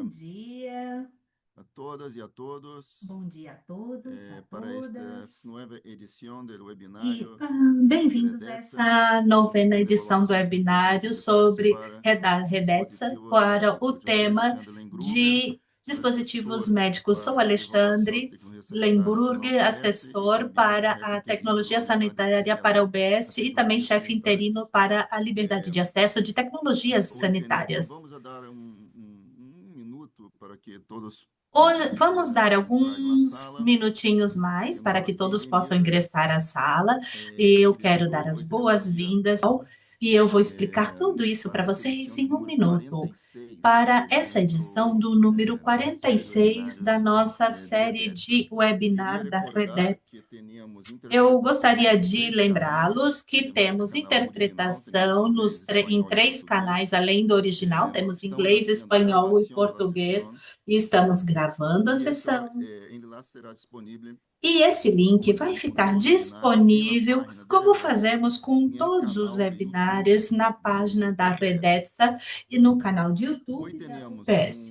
dia, a todas e a todos bom dia a todos, a para esta todas. nova edição do E webinário bem-vindos a Redetsa, essa novena sobre o edição do assunto que webinário consiste de sobre participar Redetsa dispositivos para o médicos. Eu sou tema Alexandre Lengruber, de sou dispositivos assessor médicos. Sou para evaluação de Alexandre tecnologia sanitária aqui na Lemburg, UBS e assessor também para chefe a interino do tecnologia Liberdade de sanitária para a Acesso a UBS e também Tecnologias chefe interino Sanitárias. para a liberdade de acesso de tecnologias Então sanitárias. vamos a dar um minuto para que todos Hoje, vamos dar entrem na alguns sala. minutinhos mais para que todos possam Bem-vindas. ingressar à sala. Eu quero dar as Hoje teremos o dia boas-vindas e eu vou explicar é, tudo isso para para essa vocês edição em de um número minuto. 46 Para do essa edição do número nossa série de 46 da webinários nossa de série Redetsa. de webinar Queria da recordar Redep. que tínhamos Eu interpretação gostaria em de três canais, lembrá-los que além do temos canal original, temos interpretação inglês, em espanhol e três canais, português. além do original, temos Estamos inglês, haciendo a espanhol e gravação da português, sessão e estamos gravando a e esse sessão. enlace será disponível, E esse link como vai sempre, como ficar os webinários, em la disponível, página de como Redetsa, fazemos com em el todos os canal de YouTube webinários, na página da da UBS. Redesta e no canal de Hoje YouTube da temos UPS.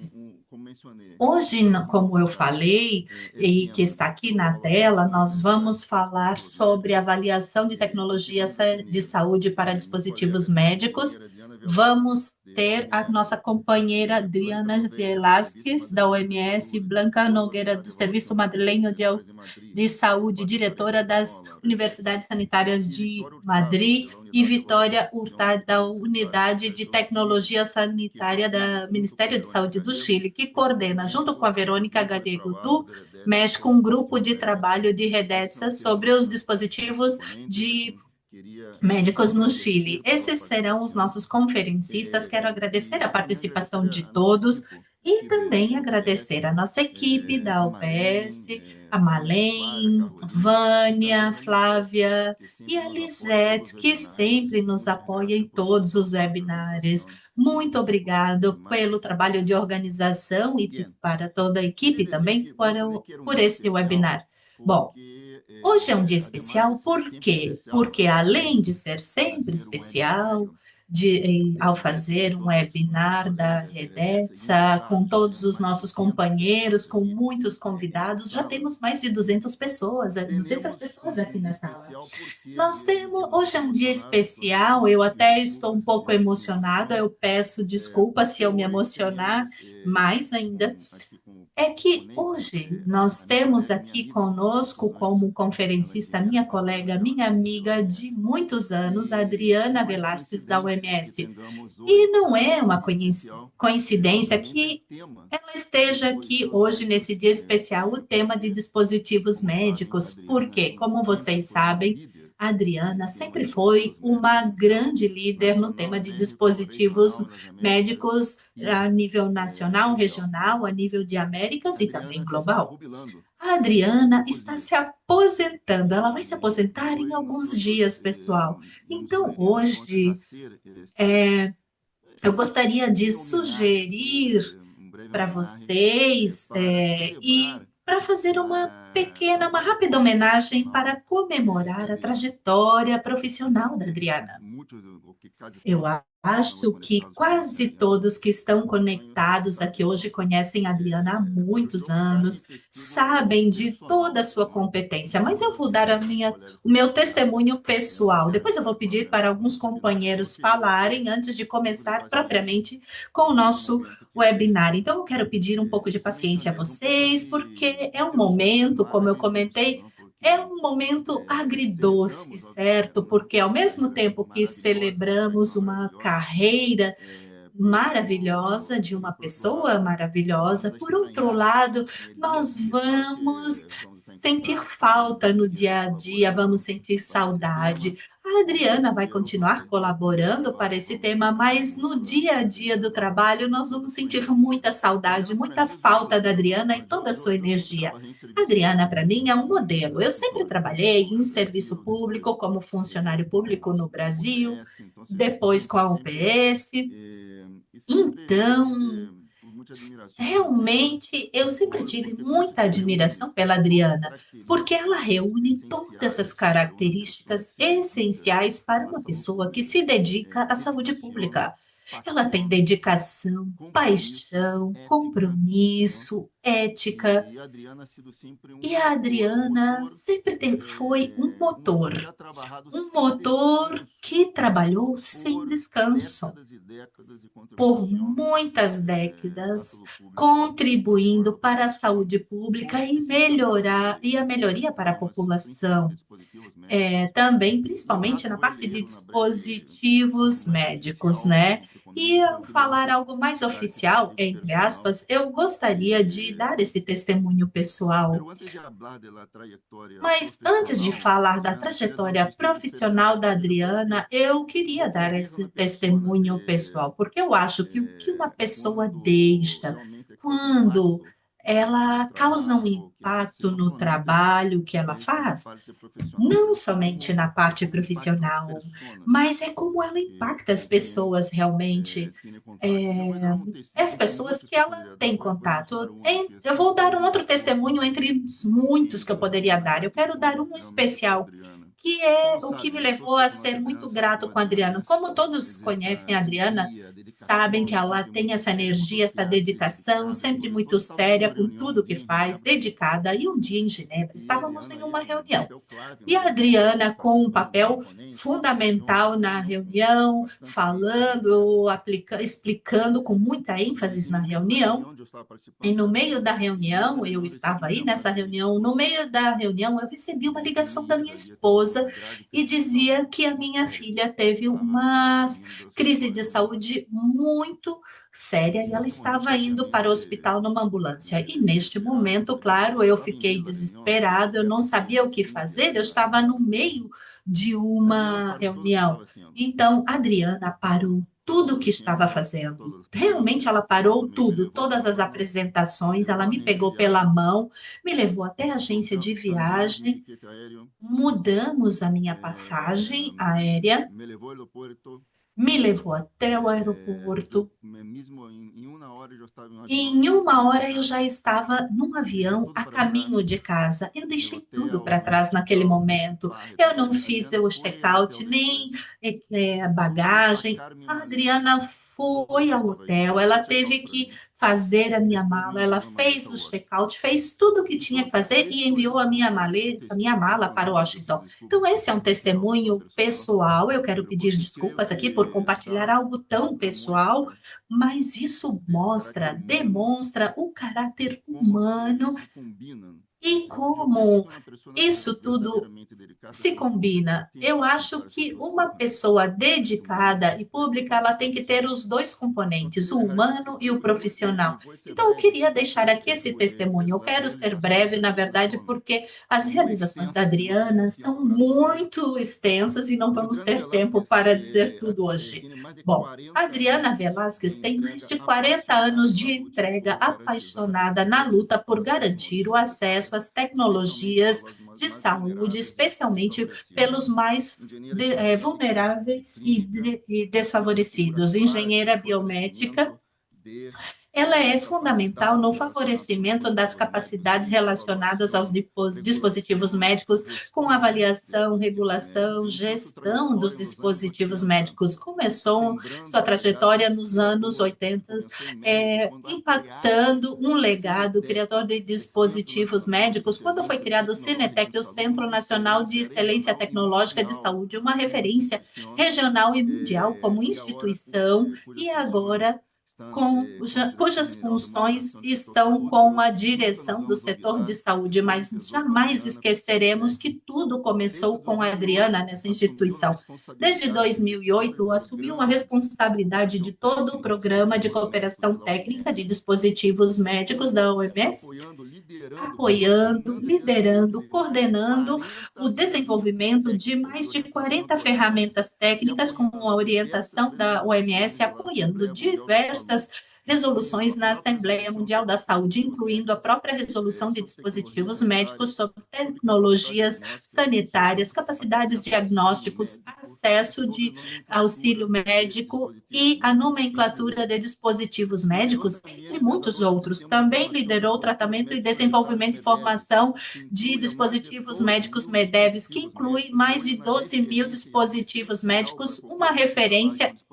como mencionei, Hoje, aqui como eu tá, falei, el e que tema está aqui sobre na avaliação de tela, tecnologia nós sanitária vamos para falar dispositivos sobre médicos. avaliação de Aqui tecnologias vamos a de ter saúde para minha dispositivos colega e médicos. companheira Diana Vamos Velasquez, da ter a nossa OMS, companheira Blanca Adriana Nogueira, do Serviço Velasquez, da Madrilenho de OMS, Saúde, Blanca da Nogueira, Unidade do de Serviço Avaliação de Tecnologias Madrilenho Sanitárias de Madrid, de Saúde, Faculdade Católica diretora das Espanhola, Redetsa, Universidades Sanitárias e de Vitória Hurtado, Madrid, da e Unidade de Vitória Avaliação de Hurtado, da Tecnologias Sanitárias do Unidade de Estado do Chile, Tecnologia que Sanitária coordena do junto com Ministério de Verônica Saúde do Galego Chile, que e coordena, junto com comigo, a o Verônica grupo de Galego, trabalho do de Redetsa México, sobre um grupo dispositivos de médicos. trabalho de Esses são Redetsa serão sobre os nossos dispositivos ponentes a de quem queria médicos no Chile. agradecer pela Esses serão os participação nossos conferencistas. Quero e agradecer a também participação agradecer de a nossa todos equipe e aqui também da agradecer UBS, a nossa equipe da a UPS, Marlene, a Flávia, Malém, Carolina e também Vânia, a Lisete, Flávia que e sempre a nos apoia em todos Lisete, os que webinários. sempre nos Muitas apoia em graças por toda a todos sua os parte de webinários. organização Muito e obrigado mais que pelo trabalho de organização e Bien, para toda a queria equipe dizer também que mencionei que era um por dia esse especial webinar. Bom, porque, hoje é um dia además de especial, ser por sempre quê? especial Porque além de ser para sempre ser um especial, webinário de ao Redetsa com fazer um todos os nossos webinar da colegas de Redetsa Redetsa, com invitados, todos temos os mais de nossos 200 companheiros, pessoas com aqui muitos na convidados, já sala. temos mais de 200 pessoas, 200 Temos pessoas um aqui dia na sala. especial porque, Nós mesmo que temos, nos hoje é um dia emocionados, especial, eu pedimos até estou um desculpas se pouco nos emocionada, emocionou, eu peço desculpas se porque eu me hoje emocionar temos mais ainda. aqui como É que ponente hoje nós a minha temos colega, minha aqui amiga de muitos conosco anos, como ela que conferencista era minha Adriana colega, minha Velasquez, da amiga de OMS. muitos anos, a E não é Adriana mais Velasquez, da coincidência que OMS. tengamos E hoje não é esse uma dia especial, coincidência justamente o que tema ela de esteja aqui dispositivos hoje, nesse médicos, dia especial, o tema de porque, dispositivos como sabem, médicos. Adriana Porque, como sempre vocês foi uma sabem, líder a em Adriana tema sempre de foi dispositivos médicos uma a nível grande líder no nacional, tema de México, dispositivos regional nas Américas médicos e a nível nacional, mundial. regional, a nível de Américas e também Adriana se está global. jubilando A em Adriana poucos está se dias. aposentando. Ela vai se E aposentar em hoje alguns nós dias, pessoal. nos Então, reunimos então a hoje, hacer esta eu gostaria de este homenaje aqui, sugerir um breve para homenaje vocês para e celebrar para fazer uma pequena, a uma rápida homenagem profissional para comemorar a Adriana. trajetória Acredito profissional da que Adriana. muitos, ou que quase Eu todos que estamos acho que conectados conhecem a quase Adriana todos que há estão muitos anos e conectados aqui sabem, hoje conhecem a Adriana há pero eu muitos vou dar meu anos, testigo sabem de toda a pessoal, sua não competência, mas eu pessoal vou que dar nossos colegas o também meu terão testemunho pessoal. até Depois eu vou estar pedir para próximo do alguns nosso webinar, companheiros porque eu gostaria falarem antes de um pouco de começar paciência, propriamente com o porque é um nosso momento que, webinar. Então eu quero pedir um pouco de como paciência a mencionei, é um pouco vocês, porque assim é um bittersweet, momento, como eu agridoce, comentei, não? é Porque um momento agridoce, celebramos, obviamente, certo? Porque ao uma mesmo carreira tempo que maravilhosa, uma celebramos pessoa uma maravilhosa, carreira pero maravilhosa de uma por outro pessoa lado, vamos maravilhosa, a por outro estranhar lado, el dia a nós dia, claro vamos que vamos estar em sentir contato, falta vamos no seguir dia a dia, vamos colaborando sentir para esse tema, saudade. A Adriana vai pero continuar vale, o colaborando para trabalho esse vamos tema, mas continuamos no dia a dia do apresentando trabalho nós toda a vamos sua sentir energia. muita saudade, Adriana, para muita mim, é um falta da modelo, Adriana e mas toda a sua eu sempre energia. trabalhei em A serviço Adriana, para público mim, é um no modelo. Eu sempre funcionário trabalhei público em no serviço Brasil, público depois como funcionário público no com Brasil, UBS, então depois com sempre, a sempre, UPS. sempre tive Então, muita admiração por Adriana, realmente, eu sempre tive porque penso muita que reúne admiração pela todas as Adriana, porque ela características reúne todas essas essenciais para uma pessoa que características se dedica essenciais para à uma saúde pessoa que pública. se dedica à saúde Dedicação, pública. Ela tem paixão, dedicação, compromisso, paixão, ética, né? compromisso, ética. E a Adriana ha sido sempre E a um Adriana motor, sempre foi um motor que ha trabalhado um sem motor descanso que trabalhou sem por descanso décadas e décadas e por contribuição muitas à décadas, saúde pública contribuindo agora para a populacional, saúde com pública especificidade e a melhoria para a programas, principalmente população. dispositivos médicos. Também, E um principalmente dato na parte de brasileiro, na breve, dispositivos mais médicos, oficial, né? entre E comilhas, para ao que não falar vamos algo mais dar esse oficial, prestígio entre personal. aspas, eu gostaria de dar esse testemunho pessoal. Pero antes de hablar de la trayectoria Mas antes de profesional de falar da Adriana, queria dar um trajetória testigo profissional da personal Adriana, eu queria do que eu dar vejo esse na persona testemunho pessoal, porque eu acho que o que uma pessoa quando deixa realmente causa quando impacto no ela causa um trabalho que hace, impacto não no somente trabalho que ela na faz, parte profissional, não pero sim somente na parte como impactam as profissional, pessoas mas é como ela impacta as com quem pessoas realmente, tiene contato. E eu vou dar as entre pessoas muitos que que eu ela poderia dar, tem vou mencionar contato. um que Eu vou sempre dar um outro marcou testemunho entre os o muitos que eu vínculo poderia e a dar. Eu quero dar gratidão um realmente com a especial, Adriana. que é Como o que me sabem, levou todos que a ser conhecem a Adriana muito sabem que grato a com a Adriana Adriana. Como todos existe conhecem essa a Adriana, energia, sabem que dedicação, ela sempre tem muito essa séria com energia, lo que essa hace, dedicação, dedicada em sempre tudo. E muito todos estávamos séria numa com reunião um tudo que dia em faz, Genebra dedicada. E um dia em Genebra, e a estávamos em Adriana uma aí com um reunião. papel clave E na a reunião, Adriana, com um participando da papel ponência, discussão, fundamental uma na reunião com reunião, bastante gente na reunião. falando, explicando com muita E ênfase na no meio da reunião. reunião onde eu estava E participando, no meio da e no meio da reunião, eu reunião eu recebi estava uma aí chamada nessa da minha reunião, no esposa, meio da reunião eu recebi uma de que ligação minha da hija minha havia tenido esposa uma grave e crise de dizia saúde, que a muito minha séria, filha que teve estava uma indo ao crise hospital de em uma ambulância. saúde muito séria E e ela nesse momento, estava indo para o obviamente, hospital numa ambulância. E fiquei neste desesperado, não momento, sabia o que claro, fazer, eu estava em fiquei meio da reunião, aquela desesperado, eu não tarefa que sabia o que tinha que fazer, eu realizar estava no naquela hora. meio de A Adriana uma parou tudo o que reunião. estava haciendo, Então, a Adriana todo, parou todo tudo lo o que que estava haciendo, fazendo. todas as Realmente ela ponencias, todo, parou também me tudo, levou de todas la as mano, me apresentações, ela levou a me agência de pegou pela viajes, mão, me levou até a agência de cambiamos mi viagem, tiquete aéreo, mudamos a minha passagem aérea, me levou ao aeroporto, me levou até o aeroporto. mesmo em uma hora eu já estava em um E avião em a uma caminho de hora eu já casa. estava num Dejé avião tudo a para caminho trás, de casa. Eu el deixei tudo hotel, para el trás naquele hospital, mi momento. equipaje, Eu tudo. não fiz Adriana o foi ao hotel check-out, nem depois a bagagem. empacar minha A maleta, Adriana tudo lo foi que ao estava aí, hotel, hizo ela o check-out teve para que mim. fazer a E minha depois me mala, ela enviou a maleta fez a o Washington. check-out, fez tudo o que tinha Então, que fazer e isso é enviou a minha um maleta, a minha testigo mala para personal, eu Washington. pido desculpas Então, por esse é um ter mencionado papel testemunho pessoal, pessoal. Eu quero pero pedir porque creio desculpas aqui por que compartilhar dá algo tão uma pessoal, muestra mas isso do caráter mostra, humano demonstra o e caráter como humano se combinam. e Eu penso como que uma pessoa isso tudo verdadeiramente dedicada, se assim, pública, combina. tem Eu que acho juntar essas que duas uma coisas, né? pessoa A parte humana dedicada e e a pública, parte ela tem que ter profissional. os dois Então, componentes, queria o deixar esse humano e o testigo profissional. e vou ser Então, eu breve, queria deixar aqui esse testigo de testemunho. Eu las quero ser realizações breve, de na esta verdade, pessoa porque as são muito realizações da extensas e não Adriana temos tiempo são para dizer. muito extensas e não Pero vamos Adriana ter tempo Velázquez para dizer tudo hoje. tem mais de Bom, a 40 Adriana anos Velasquez de tem mais entrega de 40 apaixonada anos na de luta entrega por garantizar apaixonada na acesso luta por às garantir o tecnologias acesso às adequadas, especialmente para tecnologias os de mais saúde, vulneráveis e especialmente desfavorecidos. pelos mais Engenheira biomédica, de vulneráveis clínica, e ensina uma figura desfavorecidos. clara de Engenheira biomédica, fortalecimento de ela é fundamental no capacidades relacionadas com favorecimento das dispositivos médicos capacidades e relacionadas aos evaluação, dispositivos regulação e médicos, com gestão de avaliação, dispositivos médicos. regulação, Iniciou sua gestão dos trajetória nos anos dispositivos 80, médicos. Começou sua sembrando um trajetória legado nos anos criador que 80, começou em México quando ha criado impactando um o legado Cinetec, criador de o Centro dispositivos Nacional de médicos, quando foi Excelência criado o Tecnológica em Cinetec, o Saúde, Centro de Nacional de excelência Excelência regional e Tecnológica de mundial Saúde, uma como referência instituição, regional e mundial como e agora instituição, e cujas funções agora estão com a direção cujas geral de funções moderação do setor estão saúde, com pero a nunca nos direção do vamos setor de olvidar de saúde, todo o mas tesoro que jamais Adriana com esqueceremos Cinetec, que tudo desde começou com a 2008, Adriana nessa assumiu a instituição. Desde responsabilidade de todo o 2008, assumiu a programa de responsabilidade de cooperação todo o técnica de programa de dispositivos médicos cooperação de la técnica de OMS, dispositivos médicos da OMS, apoiando, liderando, apoiando, coordenando o liderando, desenvolvimento de mais de coordenando o 40 ferramentas desenvolvimento de técnicas de mais de orientação 40 da OMS ferramentas e técnicas com a apoiando diversas orientação da OMS, resoluções da apoiando Assembleia Mundial da diversas Saúde, incluindo resoluções a na própria Assembleia resolução Mundial sobre da Saúde, dispositivos incluindo a médicos, própria resolução de sobre tecnologias dispositivos médicos, sanitárias, sobre sobre capacidade tecnologias diagnóstica, sobre sanitárias, capacidades acesso ao auxílio diagnósticos, médico e acesso sobre de auxílio nomenclatura de médico dispositivos e a médicos, entre nomenclatura de outros. dispositivos Liderou médicos, também entre o muitos desenvolvimento de outros. sistemas de Também informação de liderou o dispositivos tratamento e médicos registrados desenvolvimento e MEDEVs, formação que de inclui a mais de dispositivos 12 médicos mil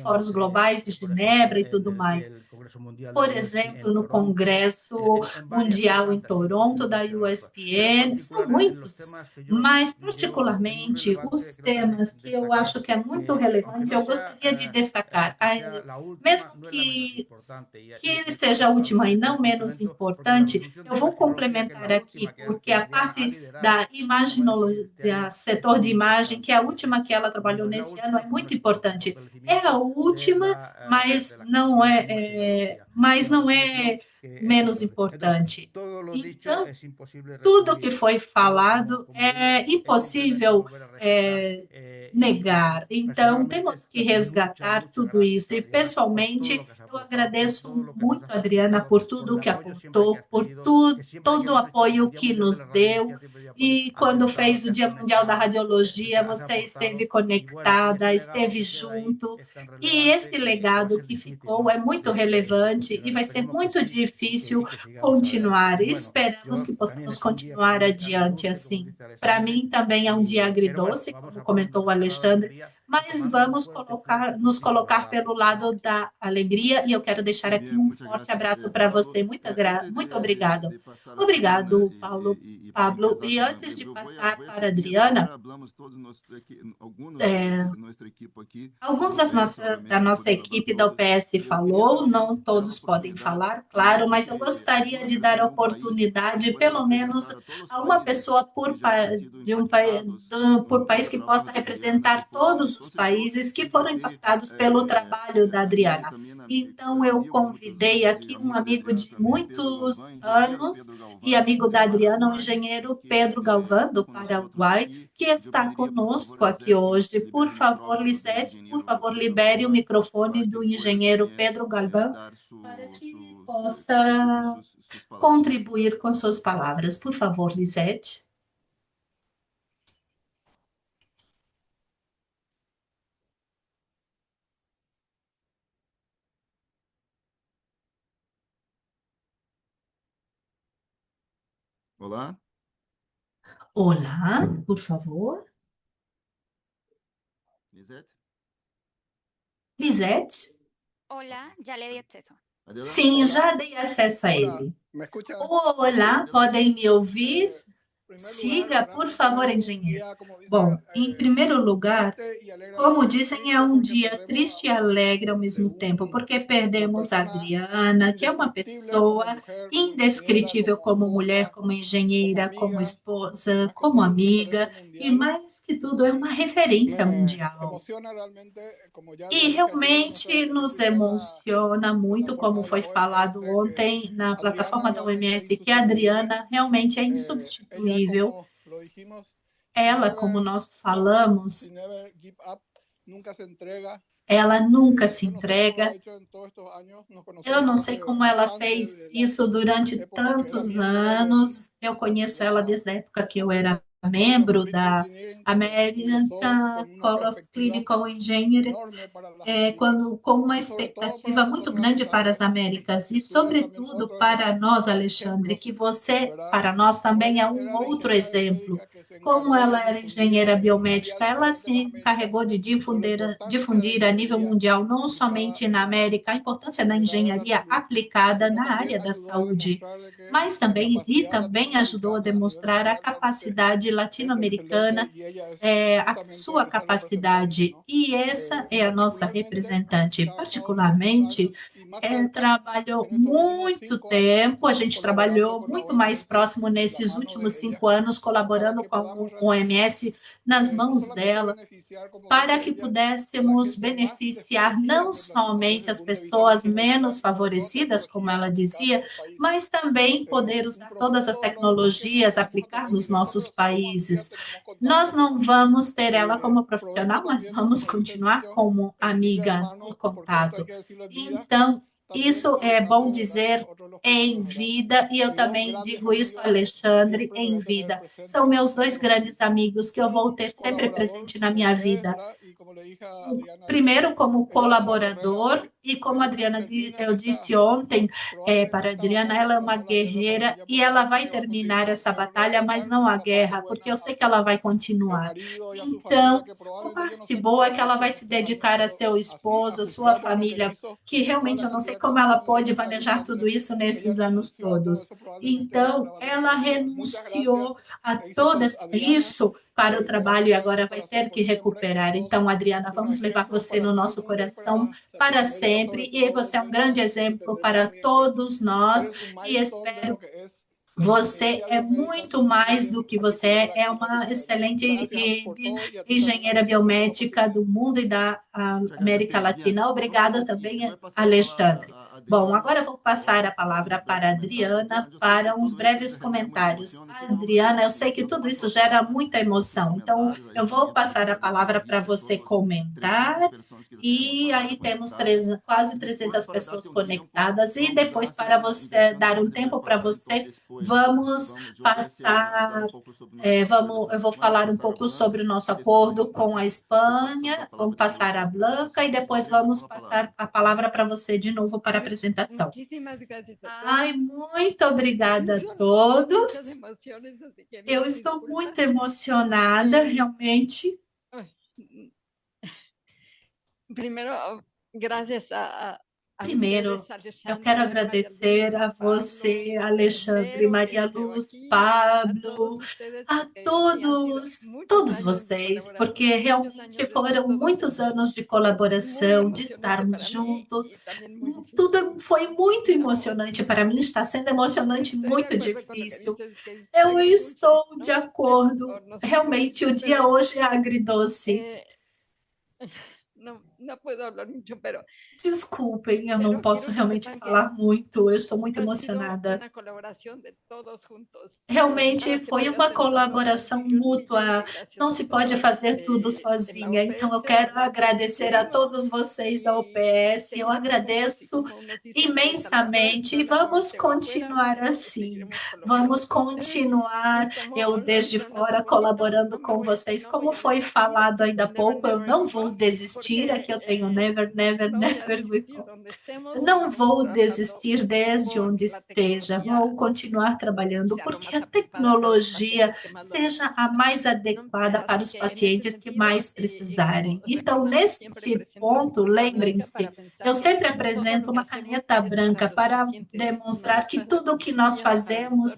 fóruns digamos, globais de por ejemplo, Genebra e tudo mais. del Congreso Mundial de Por Bioética exemplo, en no Toronto, Congresso en varias Mundial em plantas Toronto, da USPN, são muitos, mas particularmente os temas que eu acho que é muito relevante, eu gostaria de destacar, mesmo que seja a última e não menos importante, eu vou complementar aqui, porque a parte da imaginologia, setor de imagem, que é a última que ela trabalhou nesse ano, é muito importante. É a última, mas não é menos importante. Então, tudo que foi falado é impossível negar. Então, temos que resgatar tudo isso. E, pessoalmente, eu agradeço muito, Adriana, por tudo que apontou, por todo o apoio que nos deu. E quando fez o Dia Mundial da Radiologia, você esteve conectada, esteve junto. E esse legado que ficou é muito relevante e vai ser muito difícil continuar. Esperamos que possamos continuar adiante assim. Para mim também é um dia agridoce, como comentou o Alexandre, mas vamos nos colocar pelo lado da alegria e eu quero deixar aqui um forte abraço para você. Muito obrigado. Obrigado, Pablo. E antes de passar para a Adriana, alguns da nossa equipe da UPS falou, não todos podem falar, claro, mas eu gostaria de dar oportunidade, pelo menos, a uma pessoa por país que possa representar todos os países que foram impactados pelo trabalho da Adriana. Então, eu convidei aqui um amigo de muitos anos e amigo da Adriana, o engenheiro Pedro Galvão, do Paraguai, que está conosco aqui hoje. Por favor, Lisete, por favor, libere o microfone do engenheiro Pedro Galvão para que ele possa contribuir com suas palavras. Por favor, Lisete. Olá. Olá, por favor. Lisete? Lisete? Hola, ya le di acceso. Sim, já dei acesso a ele. Olá, podem me ouvir? Siga, por favor, engenheiro. Bom, em primeiro lugar, como dizem, é um dia triste e alegre ao mesmo tempo, porque perdemos a Adriana, que é uma pessoa indescritível como mulher, como engenheira, como esposa, como amiga, e mais que tudo, é uma referência mundial. E realmente nos emociona muito, como foi falado ontem na plataforma da OMS, que a Adriana realmente é insubstituível. Ela, como nós falamos, ela nunca se entrega. Eu não sei como ela fez isso durante tantos anos. Eu conheço ela desde a época que eu era membro da American College of Clinical Engineering, com uma expectativa muito grande para as Américas e, sobretudo, para nós, Alexandre, que você, para nós, também é um outro exemplo. Como ela era engenheira biomédica, ela se encarregou de difundir a nível mundial, não somente na América, a importância da engenharia aplicada na área da saúde, mas também ajudou a demonstrar a capacidade latino-americana, a sua capacidade, e essa é a nossa representante, particularmente, trabalhou muito tempo, a gente trabalhou muito mais próximo nesses últimos 5 anos, colaborando com o OMS nas mãos dela, para que pudéssemos beneficiar não somente as pessoas menos favorecidas, como ela dizia, mas também poder usar todas as tecnologias, aplicar nos nossos países. Nós não vamos ter ela como profissional, mas vamos continuar como amiga no contato. Então, isso é bom dizer em vida, e eu também digo isso, Alexandre, em vida. São meus 2 grandes amigos que eu vou ter sempre presente na minha vida. Primeiro, como colaborador, E como a Adriana, eu disse ontem, para a Adriana, ela é uma guerreira e ela vai terminar essa batalha, mas não a guerra, porque eu sei que ela vai continuar. Então, a parte boa é que ela vai se dedicar a seu esposo, sua família, que realmente eu não sei como ela pode manejar tudo isso nesses anos todos. Então, ela renunciou a todo isso para o trabalho e agora vai ter que recuperar. Então, Adriana, vamos levar você no nosso coração para sempre e você é um grande exemplo para todos nós e espero você é muito mais do que você é uma excelente engenheira biomédica do mundo e da América Latina. Obrigada também, Alexandre. Bom, agora eu vou passar a palavra para a Adriana para uns breves comentários. Adriana, eu sei que tudo isso gera muita emoção, então eu vou passar a palavra para você comentar. E aí temos quase 300 pessoas conectadas e depois para você dar um tempo para você, vamos passar, eu vou falar um pouco sobre o nosso acordo com a Espanha, vamos passar a Blanca e depois vamos passar a palavra para você de novo para a apresentação. Ai, muito obrigada a todos. Eu estou muito emocionada, realmente. Primeiro, eu quero agradecer a você, Alexandre, Maria Luz, Pablo, a todos vocês, porque realmente foram muitos anos de colaboração, de estarmos juntos. Tudo foi muito emocionante para mim, está sendo emocionante, muito difícil. Eu estou de acordo, realmente o dia hoje é agridoce. Desculpem, eu não posso realmente falar muito, eu estou muito emocionada. Realmente foi uma colaboração mútua, não se pode fazer tudo sozinha, então eu quero agradecer a todos vocês da UPS, eu agradeço imensamente e vamos continuar assim, vamos continuar, eu desde fora colaborando com vocês, como foi falado ainda há pouco, eu não vou desistir, aqui eu tenho never, never, never will. Não vou desistir desde onde esteja, vou continuar trabalhando porque a tecnologia seja a mais adequada para os pacientes que mais precisarem. Então, nesse ponto, lembrem-se, eu sempre apresento uma caneta branca para demonstrar que tudo o que nós fazemos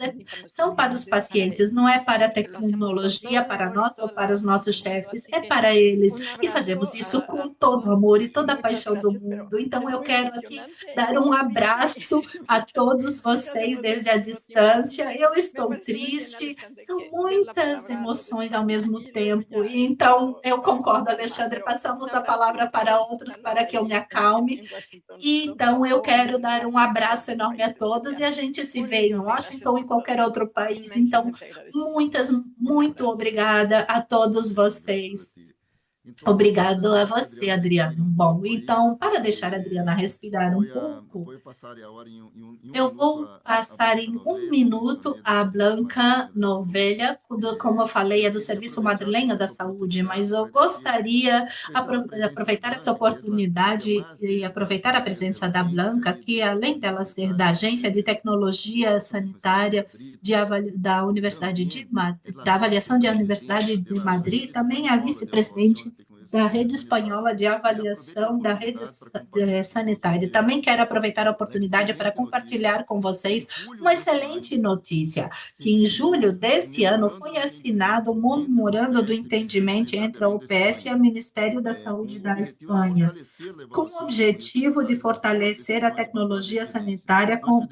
são para os pacientes, não é para a tecnologia, para nós ou para os nossos chefes, é para eles. E fazemos isso com todo o amor e toda a paixão do mundo. Então, eu quero aqui dar um abraço a todos vocês desde a distância. Eu estou triste, são muitas emoções ao mesmo tempo. Então, eu concordo, Alexandre, passamos a palavra para outros para que eu me acalme. Então, eu quero dar um abraço enorme a todos e a gente se vê em Washington ou em qualquer outro país. Então, muito obrigada a todos vocês. Obrigado a você, Adriano. Bom, então, para deixar a Adriana respirar um pouco, eu vou passar em um minuto a Blanca Novelha, como eu falei, é do Serviço Madrilenho da Saúde, mas eu gostaria de aproveitar essa oportunidade e aproveitar a presença da Blanca, que além dela ser da Agência de Tecnologia Sanitária da Universidade da Avaliação da Universidade de Madrid, também é a vice-presidente da Rede Espanhola de Avaliação da Rede Sanitária. Também quero aproveitar a oportunidade para compartilhar com vocês uma excelente notícia, que em julho deste ano foi assinado um memorando do entendimento entre a UPS e o Ministério da Saúde da Espanha, com o objetivo de fortalecer a tecnologia sanitária com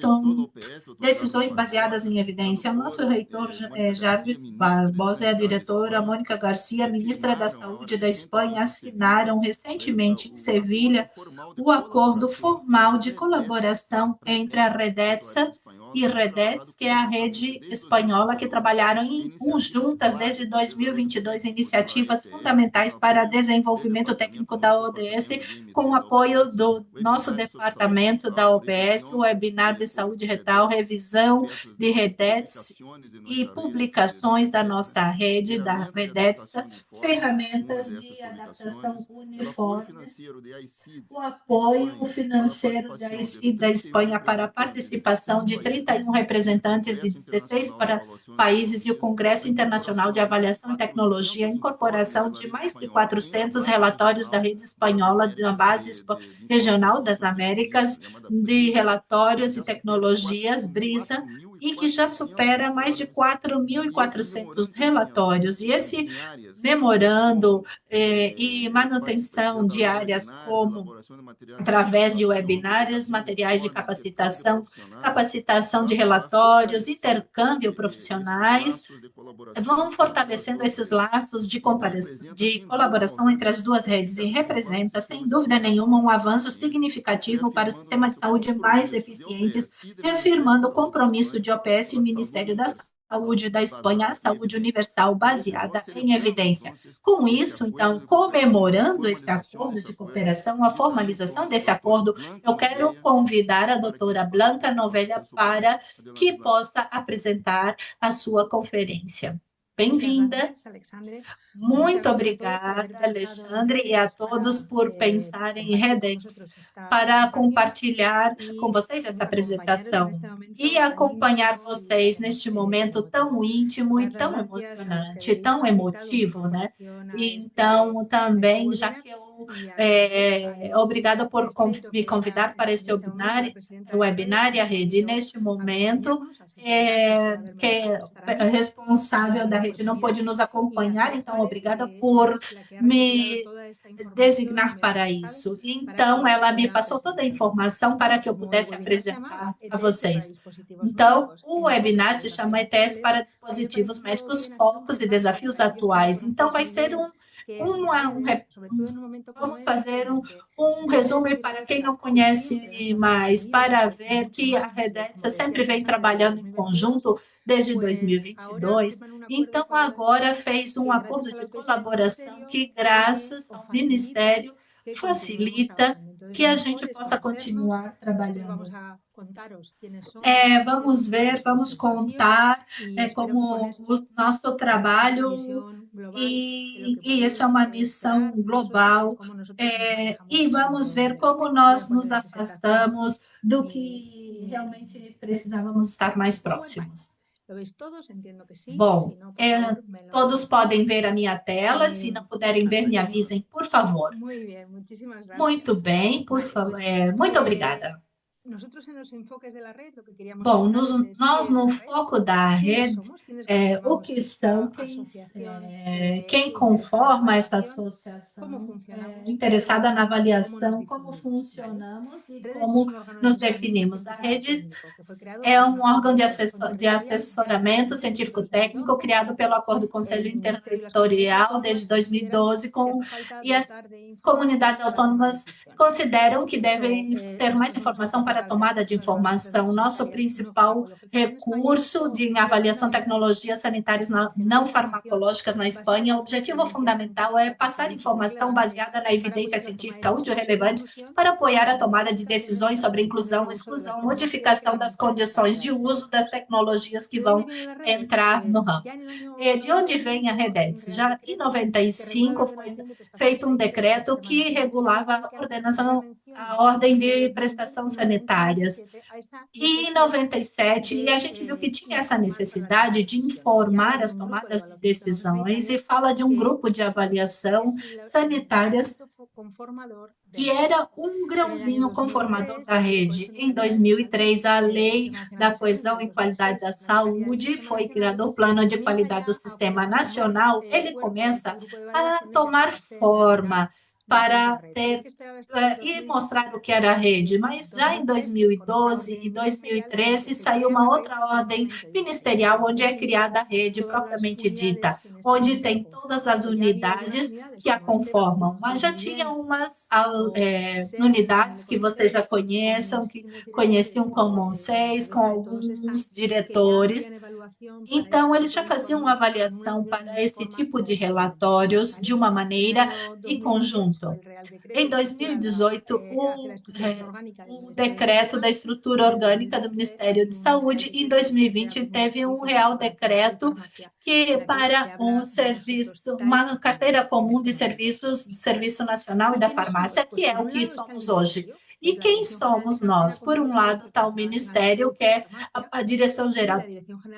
decisões baseadas em evidência. O nosso reitor Jarvis Barbosa e a diretora Mônica Garcia, ministra da Saúde da Espanha, assinaram recentemente em Sevilha o acordo formal de colaboração entre a Redetsa e Redes, que é a rede espanhola, que trabalharam juntas desde 2022, iniciativas fundamentais para desenvolvimento técnico da ODS, com o apoio do nosso departamento da OBS, o webinar de saúde retal, revisão de Redes e publicações da nossa rede, da Redes, ferramentas de adaptação uniforme, o apoio financeiro da ICI da Espanha para a participação de 31 representantes de 16 países e o Congresso Internacional de Avaliação e Tecnologia, a incorporação de mais de 400 relatórios da rede espanhola da base regional das Américas, de relatórios e tecnologias, BRISA, e que já supera mais de 4.400 relatórios. E esse memorando e manutenção de áreas como através de webinários, materiais de capacitação, capacitação de relatórios, intercâmbio profissionais, vão fortalecendo esses laços de colaboração entre as duas redes e representa, sem dúvida nenhuma, um avanço significativo para o sistema de saúde mais eficientes, reafirmando o compromisso de OPS e Ministério da Saúde da Espanha, a saúde universal baseada em evidência. Com isso, então, comemorando esse acordo de cooperação, a formalização desse acordo, eu quero convidar a doutora Blanca Novella para que possa apresentar a sua conferência. Bem-vinda. Muito obrigada, Alexandre, e a todos por pensarem em Redes para compartilhar com vocês essa apresentação e acompanhar vocês neste momento tão íntimo e tão emocionante, tão emotivo, né? Então, também, já que eu obrigada por me convidar para esse webinar e a rede. Neste momento, que é responsável da rede não pôde nos acompanhar, então obrigada por me designar para isso. Então, ela me passou toda a informação para que eu pudesse apresentar a vocês. Então, o webinar se chama ETS para dispositivos médicos, focos e desafios atuais. Então, vai ser vamos fazer um resumo para quem não conhece mais, para ver que a Redes sempre vem trabalhando em conjunto desde 2022, então agora fez um acordo de colaboração que, graças ao Ministério, facilita que a gente possa continuar trabalhando. Vamos contar como o nosso trabalho, e isso é uma missão global, e vamos ver como nós nos afastamos do que realmente precisávamos estar mais próximos. Bom, todos podem ver a minha tela, se não puderem ver, me avisem, por favor. Muito bem, por favor. Muito obrigada. Bom, nós no foco da rede, o que estão, quem conforma essa associação interessada na avaliação, como funcionamos e como nos definimos. A rede é um órgão de assessoramento científico-técnico criado pelo Acordo do Conselho Interterritorial desde 2012, e as comunidades autônomas consideram que devem ter mais informação para a tomada de informação. Nosso principal recurso em avaliação de tecnologias sanitárias não farmacológicas na Espanha, o objetivo fundamental é passar informação baseada na evidência científica útil e relevante para apoiar a tomada de decisões sobre inclusão, exclusão, modificação das condições de uso das tecnologias que vão entrar no ramo. De onde vem a Redes? Já em 95 foi feito um decreto que regulava a ordem de prestação sanitárias. E em 97, a gente viu que tinha essa necessidade de informar as tomadas de decisões e fala de um grupo de avaliação sanitárias que era um grãozinho conformador da rede. Em 2003, a Lei da Coesão e Qualidade da Saúde foi criado o Plano de Qualidade do Sistema Nacional. Ele começa a tomar forma para ter e mostrar o que era a rede, mas já em 2012 e 2013 saiu uma outra ordem ministerial onde é criada a rede propriamente dita, onde tem todas as unidades que a conformam. Mas já tinha umas unidades que vocês já conheçam, que conheciam como 6, com alguns diretores. Então, eles já faziam uma avaliação para esse tipo de relatórios de uma maneira em conjunto. Em 2018, o decreto da estrutura orgânica do Ministério de Saúde, em 2020, teve um real decreto que para um serviço, uma carteira comum de serviços do Serviço Nacional e da Farmácia, que é o que somos hoje. E quem somos nós? Por um lado está o Ministério, que é a Direção-Geral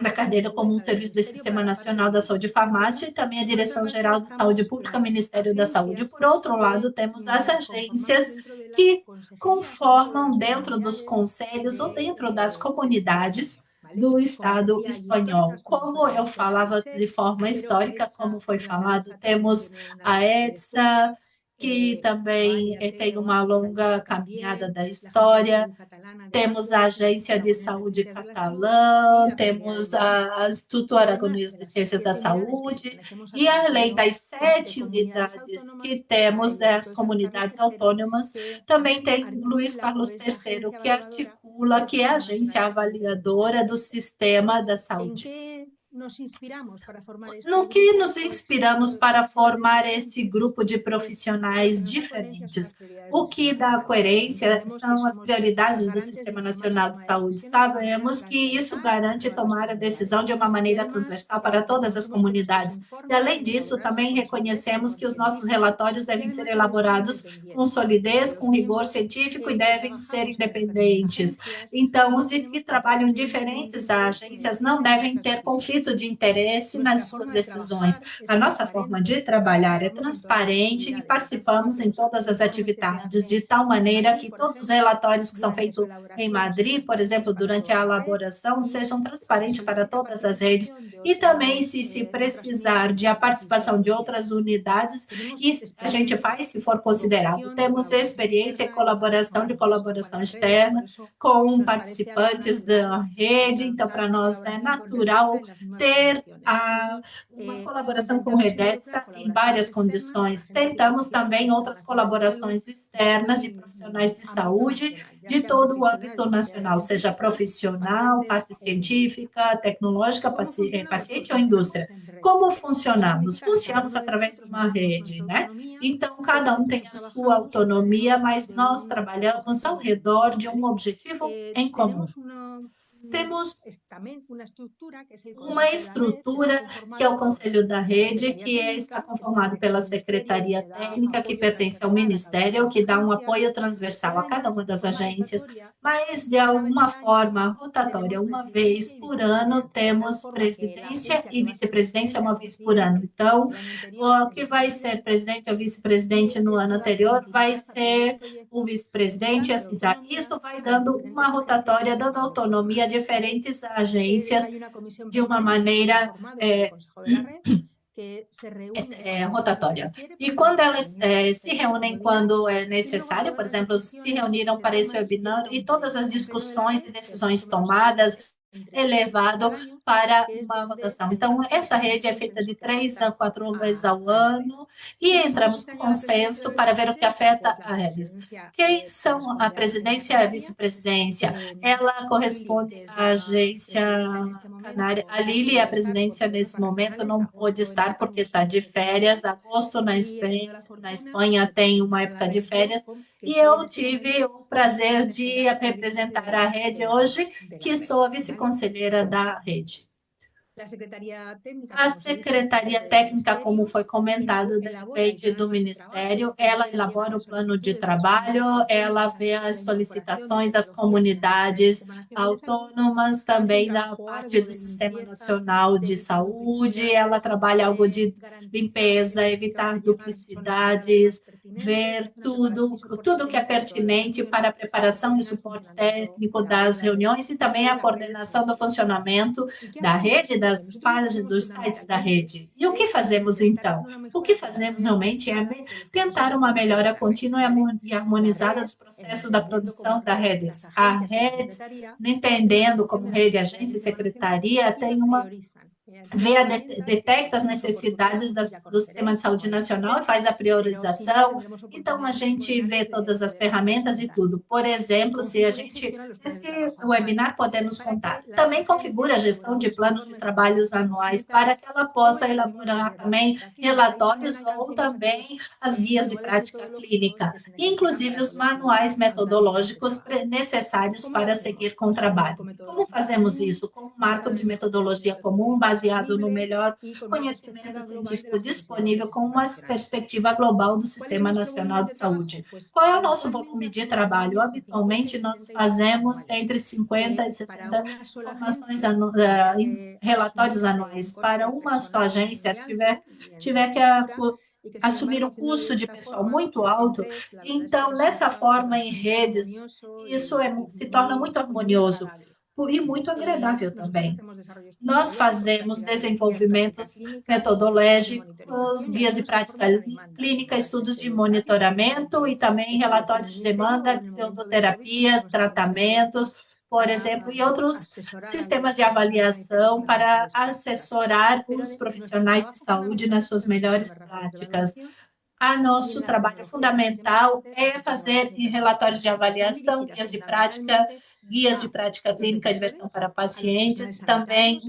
da Carteira Comum de Serviço do Sistema Nacional da Saúde e Farmácia, e também a Direção-Geral de Saúde Pública, Ministério da Saúde. Por outro lado, temos as agências que conformam dentro dos conselhos ou dentro das comunidades do Estado espanhol. Como eu falava de forma histórica, como foi falado, temos a ETSA, que também tem uma longa caminhada da história, temos a Agência de Saúde Catalã, temos a Instituto Aragonês de Ciências da Saúde, e além das 7 unidades que temos das comunidades autônomas, também tem Luiz Carlos III, que articula, que é a agência avaliadora do sistema da saúde. No que nos inspiramos para formar esse grupo de profissionais diferentes? O que dá coerência são as prioridades do Sistema Nacional de Saúde. Sabemos que isso garante tomar a decisão de uma maneira transversal para todas as comunidades. E, além disso, também reconhecemos que os nossos relatórios devem ser elaborados com solidez, com rigor científico e devem ser independentes. Então, os que trabalham em diferentes agências não devem ter conflito de interesse nas suas decisões. A nossa forma de trabalhar é transparente e participamos em todas as atividades, de tal maneira que todos os relatórios que são feitos em Madrid, por exemplo, durante a elaboração, sejam transparentes para todas as redes e também, se precisar de a participação de outras unidades, isso a gente faz se for considerado. Temos experiência e colaboração externa com participantes da rede, então para nós é natural ter uma colaboração com o Redexa em várias condições. Tentamos também outras colaborações externas de profissionais de saúde de todo o âmbito nacional, seja profissional, parte científica, tecnológica, paciente ou indústria. Como funcionamos? Funcionamos através de uma rede, né? Então, cada um tem a sua autonomia, mas nós trabalhamos ao redor de um objetivo em comum. Temos uma estrutura que é o Conselho da Rede, que está conformado pela Secretaria Técnica, que pertence ao Ministério, que dá um apoio transversal a cada uma das agências, mas de alguma forma rotatória, uma vez por ano, temos presidência e vice-presidência uma vez por ano. Então, o que vai ser presidente ou vice-presidente no ano anterior vai ser o vice-presidente, e assim, isso vai dando uma rotatória, dando autonomia a diferentes agências de uma maneira rotatória. E quando elas se reúnem quando é necessário, por exemplo, se reuniram para esse webinar e todas as discussões e decisões tomadas é levado para uma votação. Então, essa rede é feita de 3 a 4 vezes ao ano e entramos no consenso para ver o que afeta a eles. Quem são a presidência e a vice-presidência? Ela corresponde à agência canária. A Lili, a presidência nesse momento, não pôde estar porque está de férias. Agosto na Espanha tem uma época de férias. E eu tive o prazer de representar a rede hoje, que sou a vice-conselheira da rede. A Secretaria Técnica, como foi comentado, depende do Ministério, ela elabora o plano de trabalho, ela vê as solicitações das comunidades autônomas, também da parte do Sistema Nacional de Saúde, ela trabalha algo de limpeza, evitar duplicidades, ver tudo que é pertinente para a preparação e suporte técnico das reuniões e também a coordenação do funcionamento da rede, das páginas, dos sites da rede. E o que fazemos então? O que fazemos realmente é tentar uma melhora contínua e harmonizada dos processos da produção da Redes. A Redes, entendendo como rede, agência e secretaria, tem uma detecta as necessidades do Sistema de Saúde Nacional e faz a priorização. Então, a gente vê todas as ferramentas e tudo. Por exemplo, se a gente, nesse webinar, podemos contar. Também configura a gestão de planos de trabalhos anuais para que ela possa elaborar também relatórios ou também as guias de prática clínica, inclusive os manuais metodológicos necessários para seguir com o trabalho. Como fazemos isso? Com um marco de metodologia comum, baseado no melhor conhecimento científico disponível, com uma perspectiva global do Sistema Nacional de Saúde. Qual é o nosso volume de trabalho? Habitualmente, nós fazemos entre 50 e 60 relatórios anuais. Para uma só agência tiver que assumir um custo de pessoal muito alto, então, dessa forma, em redes, isso se torna muito harmonioso e muito agradável também. Nós fazemos desenvolvimentos metodológicos, guias de prática clínica, estudos de monitoramento e também relatórios de demanda, pseudoterapias, tratamentos, por exemplo, e outros sistemas de avaliação para assessorar os profissionais de saúde nas suas melhores práticas. Nosso trabalho fundamental é fazer relatórios de avaliação, guias de prática clínica de versão para pacientes, também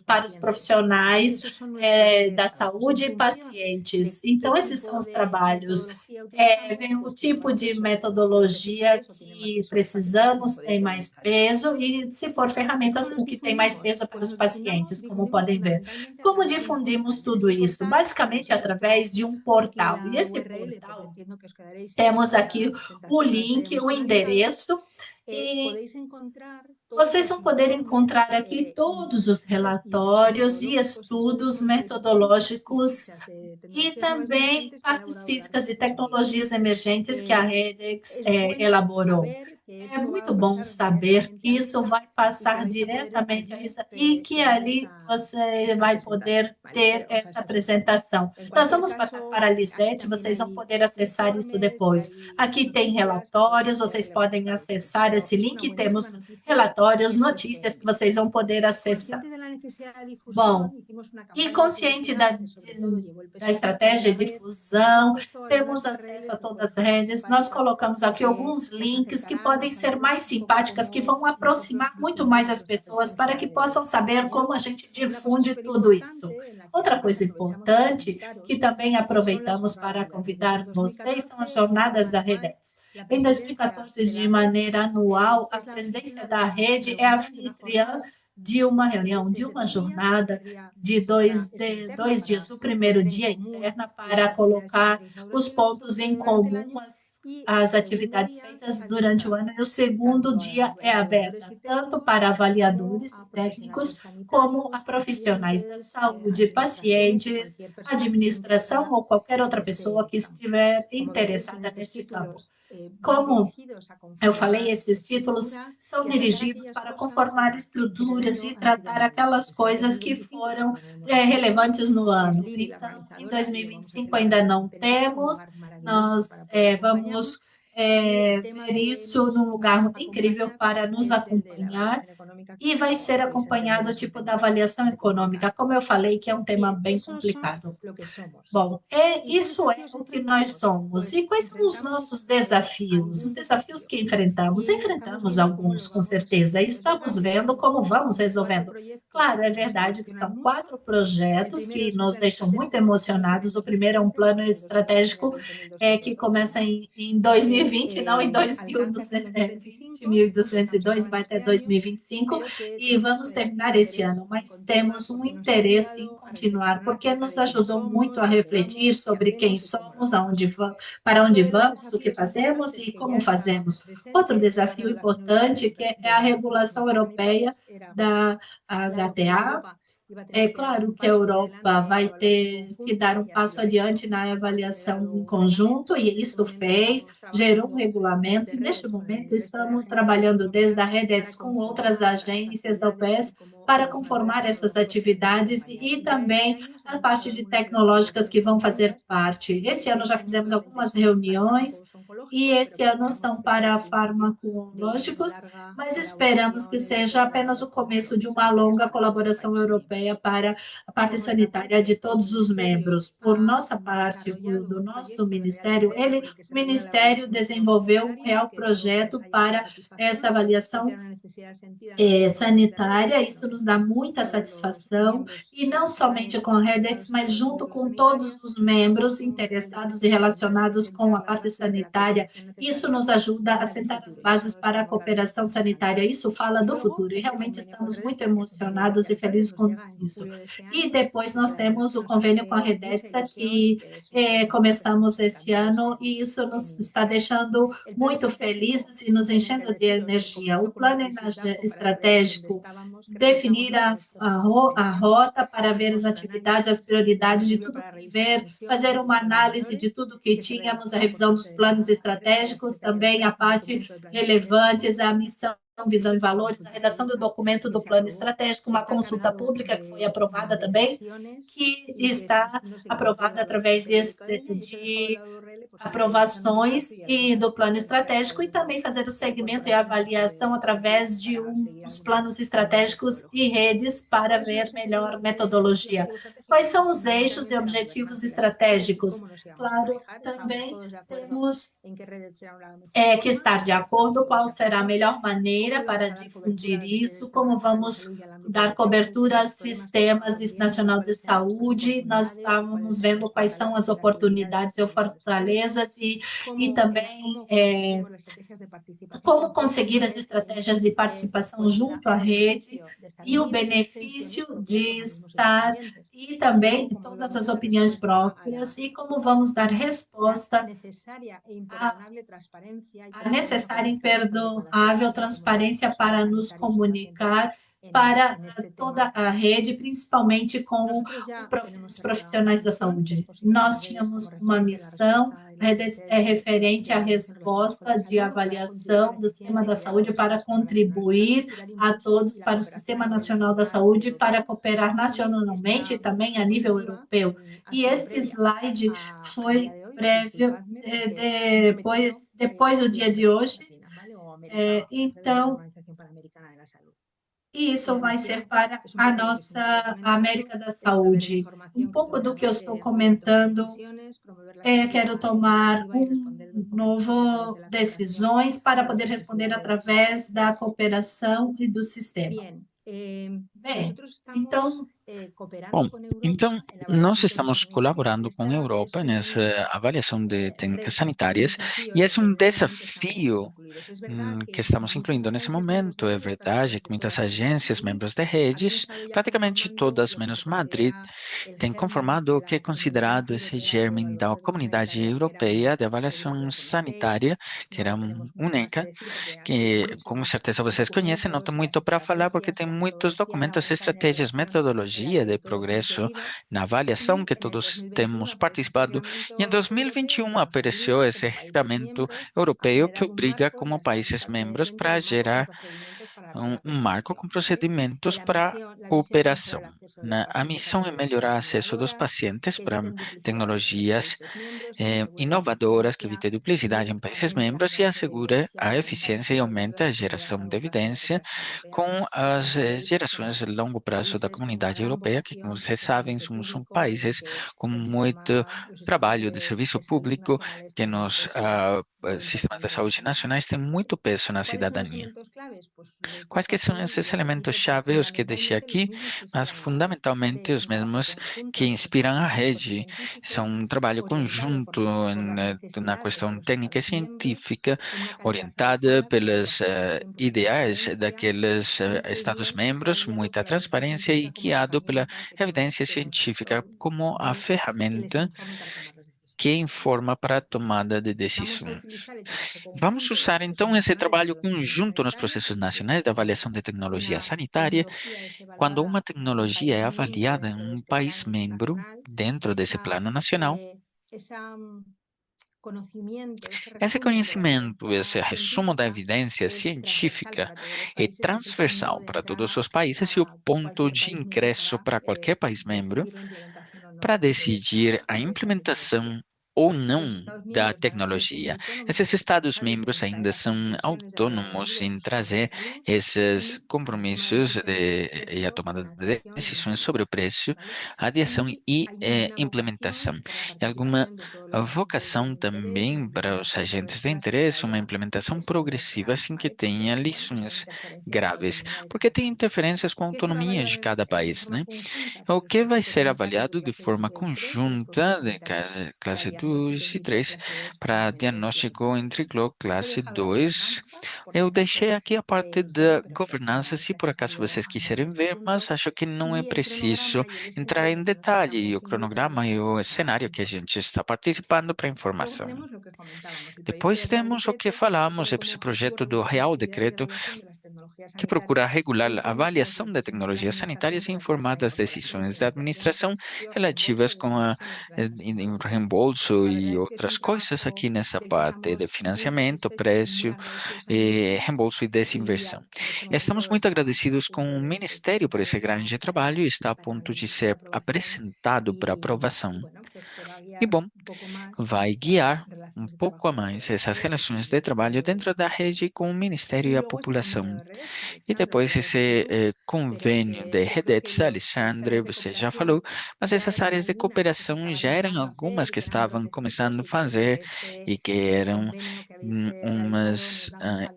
para os profissionais da saúde e pacientes. Então, esses são os trabalhos. Vem o tipo de metodologia que precisamos, tem mais peso, e se for ferramentas, o que tem mais peso é para os pacientes, como podem ver. Como difundimos tudo isso? Basicamente, através de um portal. E esse portal, temos aqui o link, o endereço, e vocês vão poder encontrar aqui todos os relatórios e estudos metodológicos e também partes físicas de tecnologias emergentes que a Redex elaborou. É muito bom saber que isso vai passar diretamente a isso e que ali você vai poder ter essa apresentação. Nós vamos passar para a Lisete, vocês vão poder acessar isso depois. Aqui tem relatórios, vocês podem acessar esse link, temos relatórios, notícias que vocês vão poder acessar. Bom, e consciente da estratégia de difusão, temos acesso a todas as redes, nós colocamos aqui alguns links que podem ser mais simpáticas, que vão aproximar muito mais as pessoas para que possam saber como a gente difunde tudo isso. Outra coisa importante que também aproveitamos para convidar vocês são as jornadas da Redex. Em 2014, de maneira anual, a presidência da rede é anfitriã de uma reunião, de uma jornada de dois dias. O primeiro dia interna para colocar os pontos em comum, as atividades feitas durante o ano, e o segundo dia é aberto tanto para avaliadores técnicos como a profissionais da saúde, pacientes, administração ou qualquer outra pessoa que estiver interessada neste campo. Como eu falei, esses títulos são dirigidos para conformar estruturas e tratar aquelas coisas que foram relevantes no ano. Então, em 2025 ainda não temos, nós vamos ver isso num lugar incrível para nos acompanhar e vai ser acompanhado tipo da avaliação econômica, como eu falei, que é um tema bem complicado. Bom, isso é o que nós somos. E quais são os nossos desafios? Os desafios que enfrentamos? Enfrentamos alguns, com certeza, e estamos vendo como vamos resolvendo. Claro, é verdade que são 4 projetos que nos deixam muito emocionados. O primeiro é um plano estratégico que começa em 2020, não em 20.202, vai até 2025, e vamos terminar esse ano, mas temos um interesse em continuar, porque nos ajudou muito a refletir sobre quem somos, para onde vamos, o que fazemos e como fazemos. Outro desafio importante que é a regulação europeia da HTA, É claro que a Europa vai ter que dar um passo adiante na avaliação em conjunto, e isso fez, gerou um regulamento, e neste momento estamos trabalhando desde a Redex com outras agências da UPS para conformar essas atividades e também a parte de tecnológicas que vão fazer parte. Esse ano já fizemos algumas reuniões e esse ano são para farmacológicos, mas esperamos que seja apenas o começo de uma longa colaboração europeia para a parte sanitária de todos os membros. Por nossa parte, do nosso ministério, o ministério desenvolveu um real projeto para essa avaliação sanitária. Isso nos dá muita satisfação, e não somente com a Redex, mas junto com todos os membros interessados e relacionados com a parte sanitária. Isso nos ajuda a sentar as bases para a cooperação sanitária. Isso fala do futuro, e realmente estamos muito emocionados e felizes com isso. E depois nós temos o convênio com a Redex, que começamos esse ano, e isso nos está deixando muito felizes e nos enchendo de energia. O plano estratégico, definir a rota para ver as atividades, as prioridades de tudo que ver, fazer uma análise de tudo que tínhamos, a revisão dos planos estratégicos, também a parte relevantes, a missão, visão e valores, a redação do documento do plano estratégico, uma consulta pública que foi aprovada também, que está aprovada através de aprovações e do plano estratégico, e também fazer o segmento e a avaliação através de uns planos estratégicos e redes para ver melhor metodologia. Quais são os eixos e objetivos estratégicos? Claro, também temos que estar de acordo qual será a melhor maneira para difundir isso, como vamos dar cobertura aos sistemas nacional de saúde. Nós estamos vendo quais são as oportunidades e fortalezas e também como conseguir as estratégias de participação junto à rede e o benefício de estar, e também todas as opiniões próprias, e como vamos dar resposta à necessária e imperdoável transparência para nos comunicar para toda a rede, principalmente com os profissionais da saúde. Nós tínhamos uma missão, a rede é referente à resposta de avaliação do sistema da saúde para contribuir a todos para o Sistema Nacional da Saúde, para cooperar nacionalmente e também a nível europeu. E este slide foi prévio, depois do dia de hoje, então, e isso vai ser para a nossa América da Saúde. Um pouco do que eu estou comentando, quero tomar novo decisões para poder responder através da cooperação e do sistema. Bem, então, Bom, então nós estamos colaborando com a Europa nessa avaliação de técnicas sanitárias e é um desafio que estamos incluindo nesse momento. É verdade que muitas agências, membros de redes, praticamente todas, menos Madrid, têm conformado o que é considerado esse germe da comunidade europeia de avaliação sanitária, que era única, que com certeza vocês conhecem. Não tem muito para falar porque tem muitos documentos, estratégias, metodologia de progresso na avaliação que todos temos participado. E em 2021 apareceu esse regulamento europeu que obriga como países membros para gerar um marco com procedimentos para cooperação. A missão é melhorar o acesso dos pacientes para tecnologias inovadoras que evitem duplicidade em países membros e assegure a eficiência e aumente a geração de evidência com as gerações a longo prazo da comunidade europeia, que, como vocês sabem, somos países com muito trabalho de serviço público, que nos sistemas de saúde nacionais têm muito peso na cidadania. Quais que são esses elementos-chave, os que deixei aqui, mas fundamentalmente os mesmos que inspiram a rede? São um trabalho conjunto na questão técnica e científica, orientada pelos ideais daqueles Estados-membros, muita transparência e guiado pela evidência científica como a ferramenta que informa para a tomada de decisões. Vamos usar então esse trabalho conjunto nos processos nacionais de avaliação de tecnologia sanitária. Quando uma tecnologia é avaliada em um país membro, dentro desse plano nacional, esse conhecimento, esse resumo da evidência científica é transversal para todos os países e o ponto de ingresso para qualquer país membro para decidir a implementação ou não da tecnologia. Esses Estados-membros ainda são autônomos em trazer esses compromissos e a tomada de decisões sobre o preço, adiação e implementação. E alguma vocação também para os agentes de interesse, uma implementação progressiva sem que tenha lições graves, porque tem interferências com a autonomia de cada país, né? O que vai ser avaliado de forma conjunta de classe 2 e 3 para diagnóstico em triclo classe 2. Eu deixei aqui a parte da governança, se por acaso vocês quiserem ver, mas acho que não é preciso entrar em detalhe, o cronograma e o cenário que a gente está participando para informação. Depois temos o que falamos, esse projeto do Real Decreto, que procura regular a avaliação de tecnologias sanitárias e informar das decisões da administração relativas com em reembolso e outras coisas aqui nessa parte de financiamento, preço, reembolso e desinversão. Estamos muito agradecidos com o Ministério por esse grande trabalho e está a ponto de ser apresentado para aprovação. E bom, vai guiar um pouco a mais essas relações de trabalho dentro da rede com o Ministério e a população. E depois esse convênio de redes, Alexandre, você já falou, mas essas áreas de cooperação já eram algumas que estavam começando a fazer e que eram umas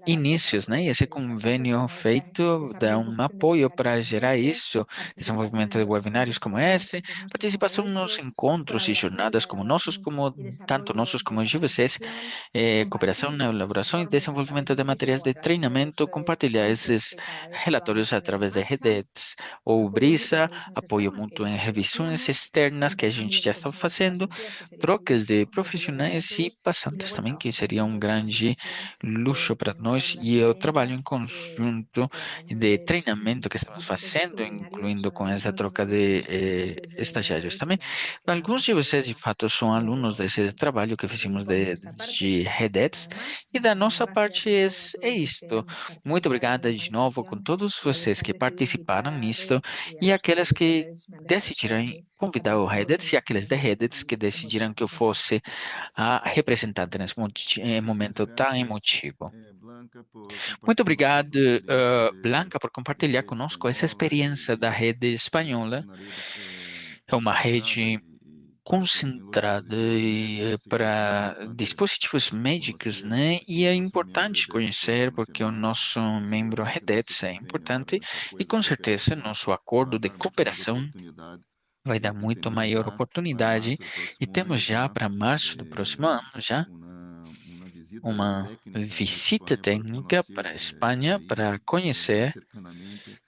inícios, né? E esse convênio feito dá um apoio para gerar isso, desenvolvimento de webinários como este, participação nos encontros e jornadas como nossos, como tanto nossos como de vocês, cooperação na elaboração e desenvolvimento de materiais de treinamento, compartilhar esses relatórios através de redes ou brisa, apoio mútuo em revisões externas que a gente já está fazendo, trocas de profissionais e passantes também, que seria um grande luxo para nós, e o trabalho em conjunto de treinamento que estamos fazendo, incluindo com essa troca de estagiários também. Alguns de vocês, de fato, são alunos desse trabalho que fizemos de redes, e da nossa parte é isto. Muito obrigada de novo com todos vocês que participaram nisto e aquelas que decidiram convidar o Reddit e aqueles de Reddit que decidiram que eu fosse a representante nesse momento tão emotivo. Muito obrigado, Blanca, por compartilhar conosco essa experiência da rede espanhola. É uma rede concentrada para dispositivos médicos, né? E é importante conhecer porque o nosso membro REDETS é importante e com certeza nosso acordo de cooperação vai dar muito maior oportunidade e temos já para março do próximo ano já uma visita técnica para a Espanha para conhecer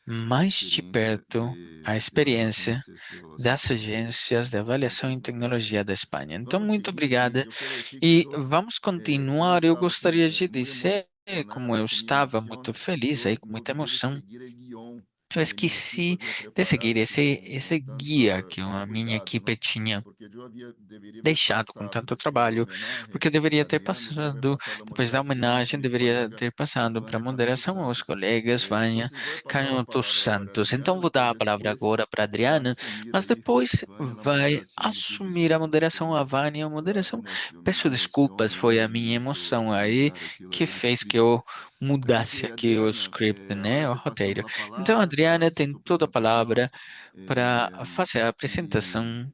mais de perto a experiência das agências de avaliação em tecnologia da Espanha. Então, muito obrigada. E vamos continuar. Eu gostaria de dizer, como eu estava muito feliz aí, com muita emoção, eu esqueci de seguir esse guia que a minha equipe tinha deixado com tanto trabalho, porque eu deveria ter passado, depois da homenagem, deveria ter passado para a moderação aos colegas Vânia Canhotos Santos. Então, vou dar a palavra agora para a Adriana, mas depois vai assumir a moderação a Vânia. A moderação, peço desculpas, foi a minha emoção aí que fez que eu mudasse aqui o script, né, o roteiro. Então, a Adriana tem toda a palavra para fazer a apresentação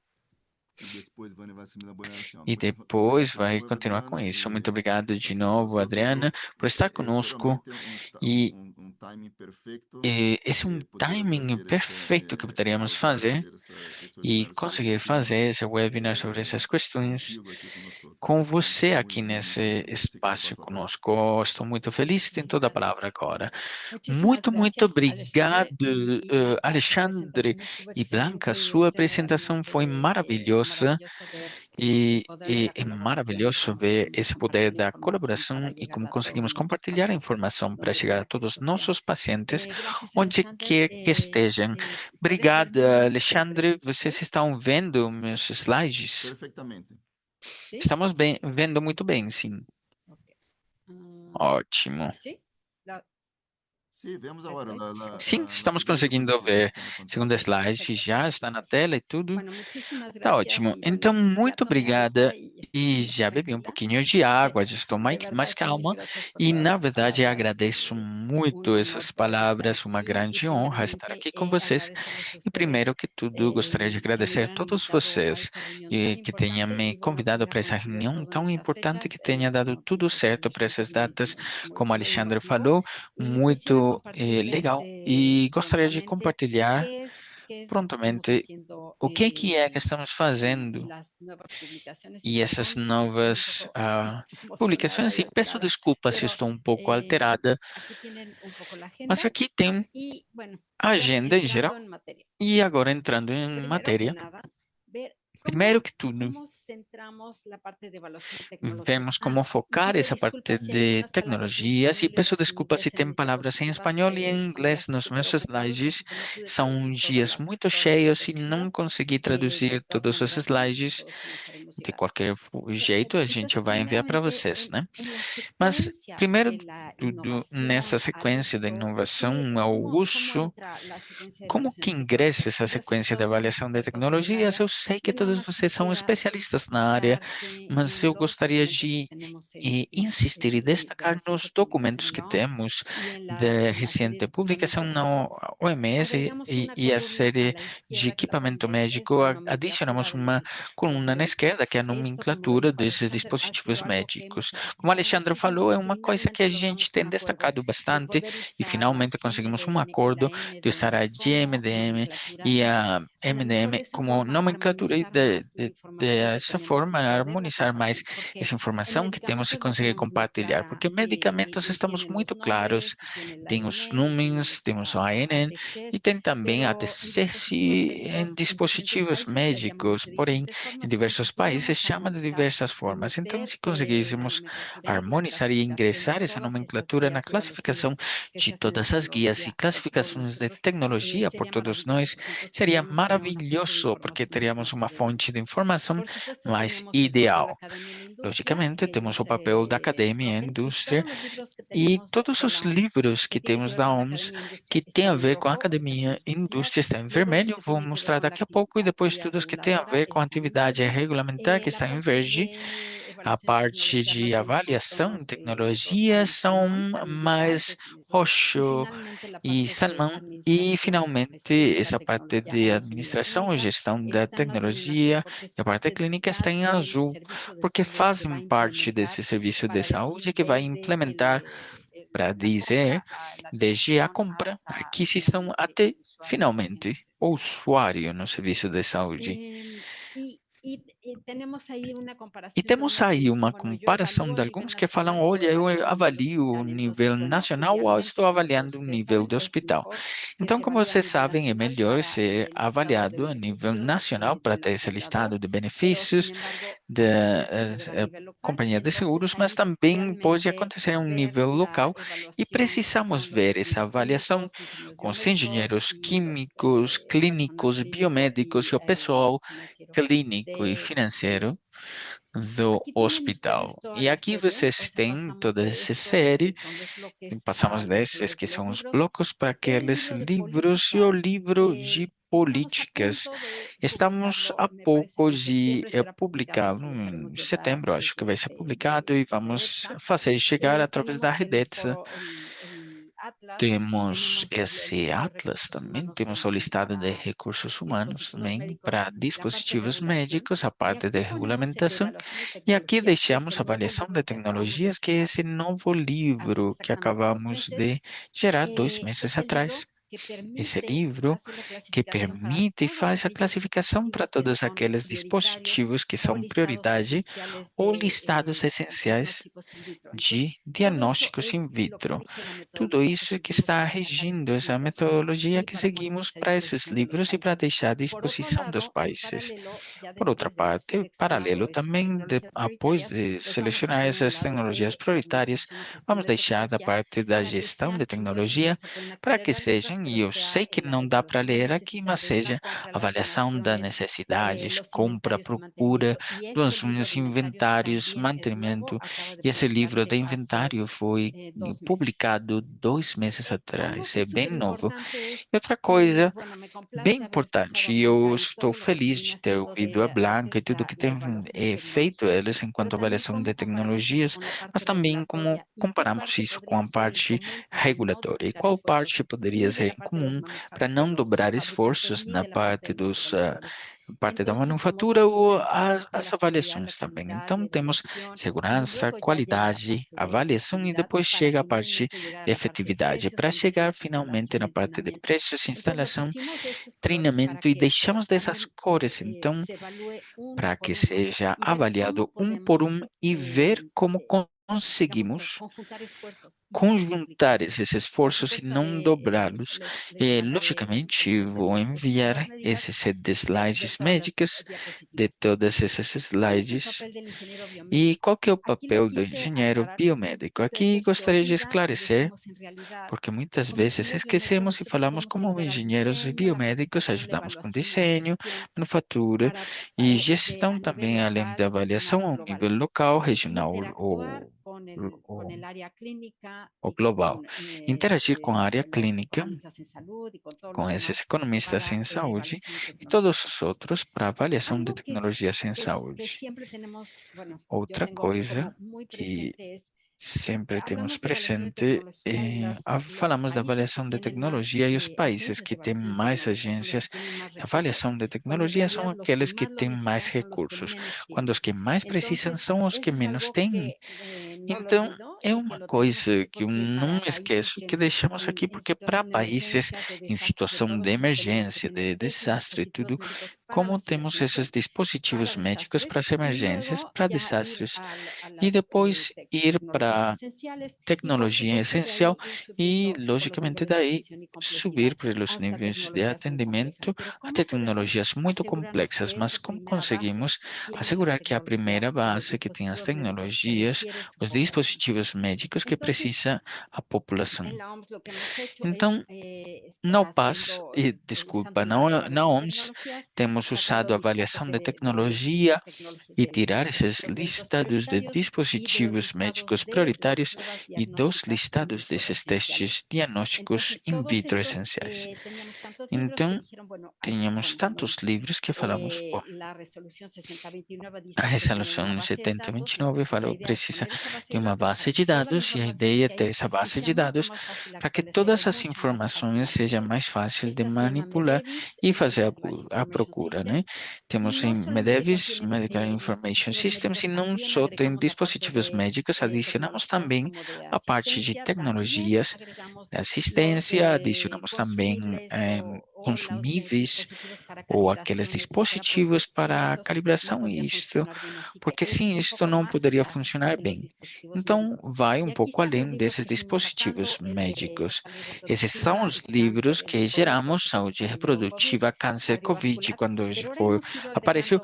e depois vai continuar com isso. Muito obrigado de novo, Adriana, por estar conosco. E esse é um timing perfeito que poderíamos fazer e conseguir fazer esse webinar sobre essas questões com você aqui nesse espaço conosco. Estou muito feliz, tem toda a palavra agora. Muito obrigado, Alexandre e Blanca. Sua apresentação foi maravilhosa E é maravilhoso ver esse poder da colaboração e como conseguimos compartilhar a informação para chegar a todos os nossos pacientes, onde quer que estejam. Obrigada, Alexandre. Vocês estão vendo meus slides? Perfectamente. Estamos vendo muito bem, sim. Ótimo. Sí, vemos ahora Sim, la estamos segunda conseguindo diapositiva ver está na pantalla. segundo slide, já está na tela e tudo. Tá ótimo. y Então, bueno, ya muito tomé obrigada. agüita y E más já bebi um tranquila. pouquinho de água, já estou De mais verdad que mil calma. gracias por E, todas na sus verdade, palabras. agradeço muito Un essas honor poder estar palavras, uma aquí y grande honra estar primeramente aqui com vocês. agradecerles a E, primeiro que tudo, gostaria de que me agradecer a hubieran todos invitado a vocês esta reunión tan e que tenham importante me y bueno, que convidado haya para essa coincidido reunião todo en tão estas importante fechas. que tenha dado Bueno, tudo pues certo para Alexandre essas también datas, muy como Alexandre colaborativo falou, y quisiera muito compartirles legal. E gostaria de prontamente compartilhar qué es lo que estamos prontamente haciendo o que é que estamos y fazendo las nuevas publicaciones y e essas perdón si estoy un novas poco emocionada publicações. y E peço alterada, desculpas se pero estou um pouco eh, alterada, aquí tienen un poco la mas agenda aqui tem y bueno, a ya agenda em geral. entrando en materia. E agora entrando em Primero que matéria, nada, ver primeiro que tudo, cómo centramos la parte de evaluación tecnológica. vemos como Me focar pido essa parte disculpas si hay de algunas palabras en tecnologias e español y peço otras en desculpas se inglés en tem mis palavras em diapositivas. espanhol e em Son inglês días nos súper meus ocupados, slides. así que no pude São traducir dias muito todas las cheios e não diapositivas. consegui De traduzir todas todos os maneras, slides. todos se los haremos De llegar. qualquer jeito, a gente Entonces, vai enviar para primeramente, vocês, né? en la Mas, secuencia primeiro de de la tudo, nessa innovación al sequência da uso, inovação ao ¿cómo uso, entra la secuencia de como que evaluaciones ingressa tecnológicas? essa Yo sé que sequência de todos son avaliação de expertos en el tecnologias? área. Eu sei que Yo nada todos más vocês são quisiera especialistas na área, destacar que mas eu en los gostaria documentos que de tenemos insistir e de destacar nos reciente documentos publicación en que la OMS temos y da en la serie recente de publicação equipamiento na médico, OMS agregamos e, una e a columna a série la de izquierda que equipamento claramente es médico, la nomenclatura adicionamos de los uma dispositivos coluna na médicos. esquerda, que é a Esto, como lo nomenclatura dijo desses Alexander, ha dispositivos sido algo que médicos. hemos Como enfatizado Alexandre falou, muchísimo é y uma coisa que a finalmente gente logramos tem un acuerdo destacado de bastante poder e usar finalmente conseguimos um MDM y la acordo de usar a NDM como GMDM nomenclatura e a a lo mejor MDM de esa como forma nomenclatura e armonizar más la información que dessa tenemos y forma poderla harmonizar mais compartir, porque essa en informação que temos e medicamentos la conseguir tenemos muy compartilhar, clara porque medicamentos y estamos tienen muito los claros, nombres y tiene el tem os ANN y tiene números, los temos o ANN ATCs, e tem também a pero en ATCS dispositivos em médicos en diferentes dispositivos países la llaman médicos, de porém diferentes em formas. Entonces, diversos si países pudiéramos chama de armonizar diversas y formas. Então, meter se la conseguíssemos nomenclatura y la harmonizar e clasificación de ingressar essa todas estas nomenclatura na guías de evaluación classificação que se de hacen en todas as guias e tecnología por classificações de nosotros, tecnologia por sería todos maravilloso, nós, porque entonces seria podríamos tener una fuente de maravilhoso, porque información teríamos más uma fidedigna. fonte de informação Por supuesto, mais tenemos el rol de la ideal. academia en la industria, Logicamente, temos o ellos papel da academia e a proveen, y indústria todos los libros que e tenemos todos de os la OMS livros que que tienen que temos ver da con OMS academia e industria que tem están a en ver com a rojo, están academia en e publicidad. indústria está em Luego los vermelho. que Vou tienen que ver mostrar con la daqui a pouco e depois actividad tudo os que tem a reguladora ver com a están en atividade verde. regulamentar que La está em parte verde. de A evaluación de parte tecnología de más densa avaliação son de los tecnologia rosas y são salmón, mais amilares en esbelto. Y roxo finalmente la e parte de salmão. E, administración, finalmente, gestión de la essa parte tecnología de o ingeniería administração, clínica gestão da está más bien en azul tecnologia porque es e a parte parte de clínica está dar em el azul, servicio de porque salud que va a fazem parte implementar desse serviço de para saúde que decir vai desde implementar para la compra dizer a la desde a adquisición compra, a hasta aquisição finalmente até, el usuario en finalmente, el o servicio de salud. usuário no serviço de saúde. Tenemos ahí una E comparación de temos unos que aí dicen, uma bueno, yo comparação evalúo de a nivel alguns que falam: nacional, yo olha, eu evalúo a nivel avalio o hospital. Entonces, nível bueno, nacional ou idealmente, estou como avaliando o nível ustedes do saben, es hospital. mejor que Então, se como evalúe a vocês nivel sabem, é nacional melhor para ser el listado de avaliado a nível beneficios nacional para del ter esse asegurador, listado de pero sin benefícios embargo, da puede suceder a nivel local y companhia de entonces seguros, mas ahí também pode realmente acontecer a um ver nível la local e evaluación precisamos con los ver essa ingenieros avaliação químicos, ingenieros com os biomédicos engenheiros y químicos, el personal clínicos, clínico biomédicos y e o pessoal financiero clínico e del financeiro hospital. do Aquí tienen ustedes hospital. toda E la aqui serie, vocês o sea, têm pasamos toda de essa estos que série. son los E bloques passamos a los desses libros que de los são os libros. blocos para El aqueles libro de livros e o políticas, livro de estamos a políticas. punto de Estamos publicarlo, a me parece que pouco en de septiembre será publicado, publicá-lo se los haremos em llegar setembro, acho que vai ser publicado e de vamos Redepsa. fazer chegar através da Tenemos el Redexa. foro, el Atlas, Temos tenemos el esse listado de Atlas recursos também, humanos temos o listado de para recursos humanos dispositivos também médicos, para la parte de dispositivos regulación. médicos, a Y parte de aquí ponemos el de regulamentação. evaluación de E aqui tecnología, que es deixamos a el nuevo avaliação de libro que acabamos de tecnologias, que é estrenar esse novo hace livro que exactamente dos acabamos meses. de gerar 2 meses Este libro atrás. esse livro que permite e faz a classificação para todos aqueles dispositivos que são prioridade ou listados essenciais de diagnósticos in vitro. Tudo isso é que está regindo essa metodologia que seguimos para esses livros e para deixar à disposição dos países. Por outra parte, paralelo também, após de selecionar essas tecnologias prioritárias, vamos deixar da parte da gestão de tecnologia para que sejam, e eu sei que não dá para ler aqui, mas seja avaliação das necessidades, compra, procura, dos inventários, mantenimento. E esse livro de inventário foi publicado 2 meses atrás, é bem novo. E outra coisa bem importante, e eu estou feliz de ter ouvido a Blanca e tudo que tem feito eles enquanto avaliação de tecnologias, mas também como comparamos isso com a parte regulatória. E qual parte poderia ser em comum para não dobrar esforços na parte da manufatura ou as avaliações também. Então, temos segurança, qualidade, avaliação e depois chega a parte de efetividade, para chegar finalmente na parte de preços, instalação, treinamento e deixamos dessas cores, então, para que seja avaliado um por um e ver como conseguimos conjuntar esses esforços e não dobrá-los. Logicamente, vou enviar esse set de slides médicas, de todas essas slides. E qual que é o papel do engenheiro biomédico? Aqui gostaria de esclarecer, porque muitas vezes esquecemos e falamos como engenheiros biomédicos, ajudamos com desenho, manufatura e gestão também, além da avaliação ao nível local, regional ou global. Interagir com a área clínica, com esses economistas em saúde e todos os outros para avaliação de tecnologias em saúde. Outra coisa que sempre temos presente, falamos da avaliação de tecnologia e os países que têm mais agências de avaliação de tecnologia são aqueles que têm mais recursos, quando os que mais precisam são os que menos têm. Então, é uma coisa que eu não esqueço que deixamos aqui, porque para países em situação de emergência, de desastre e tudo, como temos esses dispositivos médicos para as emergências, para desastres, e depois ir para tecnologia essencial e, logicamente, daí subir pelos níveis de atendimento até tecnologias muito complexas. Mas como conseguimos assegurar que a primeira base, que tem as tecnologias, os dispositivos médicos que precisa a população? Então, na OPAS, desculpa, na OMS, temos usado avaliação de tecnologia e tirar esses listados de dispositivos médicos prioritários e dos listados desses testes diagnósticos in vitro essenciais. Então, tínhamos tantos livros que falamos, bom, a resolução 7029 falou precisa de uma base de dados e a ideia é ter essa base de dados para que todas as informações sejam mais fáceis de manipular e fazer a procura, né? Temos em MEDEVIS, Medical Information Systems, e não só tem dispositivos médicos, adicionamos também a parte de tecnologias de assistência, adicionamos também consumíveis ou aqueles dispositivos para calibração isto, porque sim, isto não poderia funcionar bem. Então, vai um pouco além desses dispositivos médicos. Esses são os livros que geramos, saúde reprodutiva, câncer, Covid, quando apareceu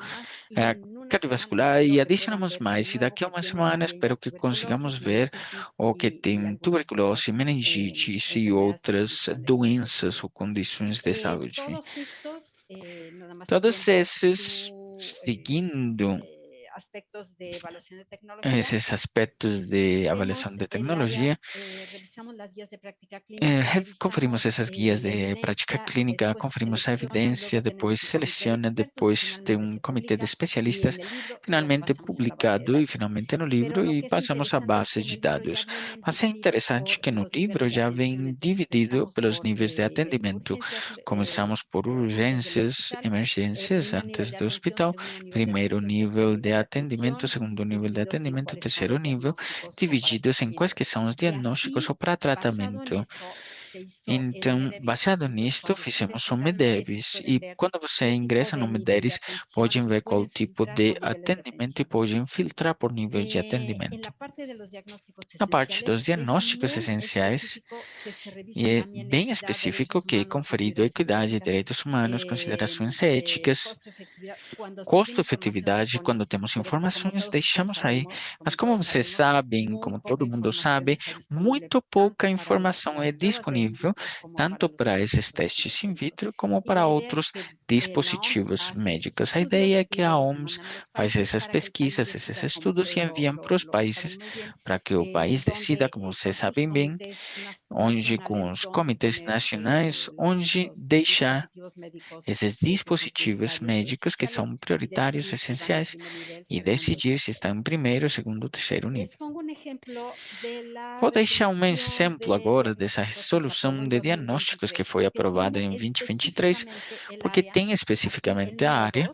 cardiovascular, e adicionamos mais. E daqui a uma semana espero que consigamos ver o que tem tuberculose, meningite e outras doenças ou condições de saúde. Todos esses, seguindo esses aspectos de avaliação de tecnologia, conferimos essas guias de prática clínica, conferimos a evidência, depois seleciona, depois tem um comitê de especialistas, finalmente publicado e finalmente no livro, e passamos à base de dados. Mas é interessante que no livro já vem dividido pelos níveis de atendimento. Começamos por urgências, emergências antes do hospital, primeiro nível de atendimento, segundo nível de atendimento, terceiro nível, divididos em quais que são os diagnósticos ou para tratamento. Então, baseado nisto, fizemos um MEDEVs. E quando você ingressa no MEDEVs, pode ver qual tipo de atendimento e pode filtrar por nível de atendimento. Na parte dos diagnósticos essenciais, é bem específico que é conferido equidade, direitos humanos, considerações éticas, custo-efetividade. Quando temos informações, deixamos aí. Mas como vocês sabem, como todo mundo sabe, muito pouca informação é disponível, tanto para esses testes in vitro como para outros dispositivos médicos. A ideia é que a OMS faz essas pesquisas, esses estudos e enviam para os países para que o país decida, como vocês sabem bem, onde com os comitês nacionais, onde deixar esses dispositivos médicos que são prioritários, essenciais, e decidir se estão em primeiro, segundo, terceiro nível. Vou deixar um exemplo agora dessa resolução de diagnósticos que foi aprovada em 2023, porque tem especificamente a área,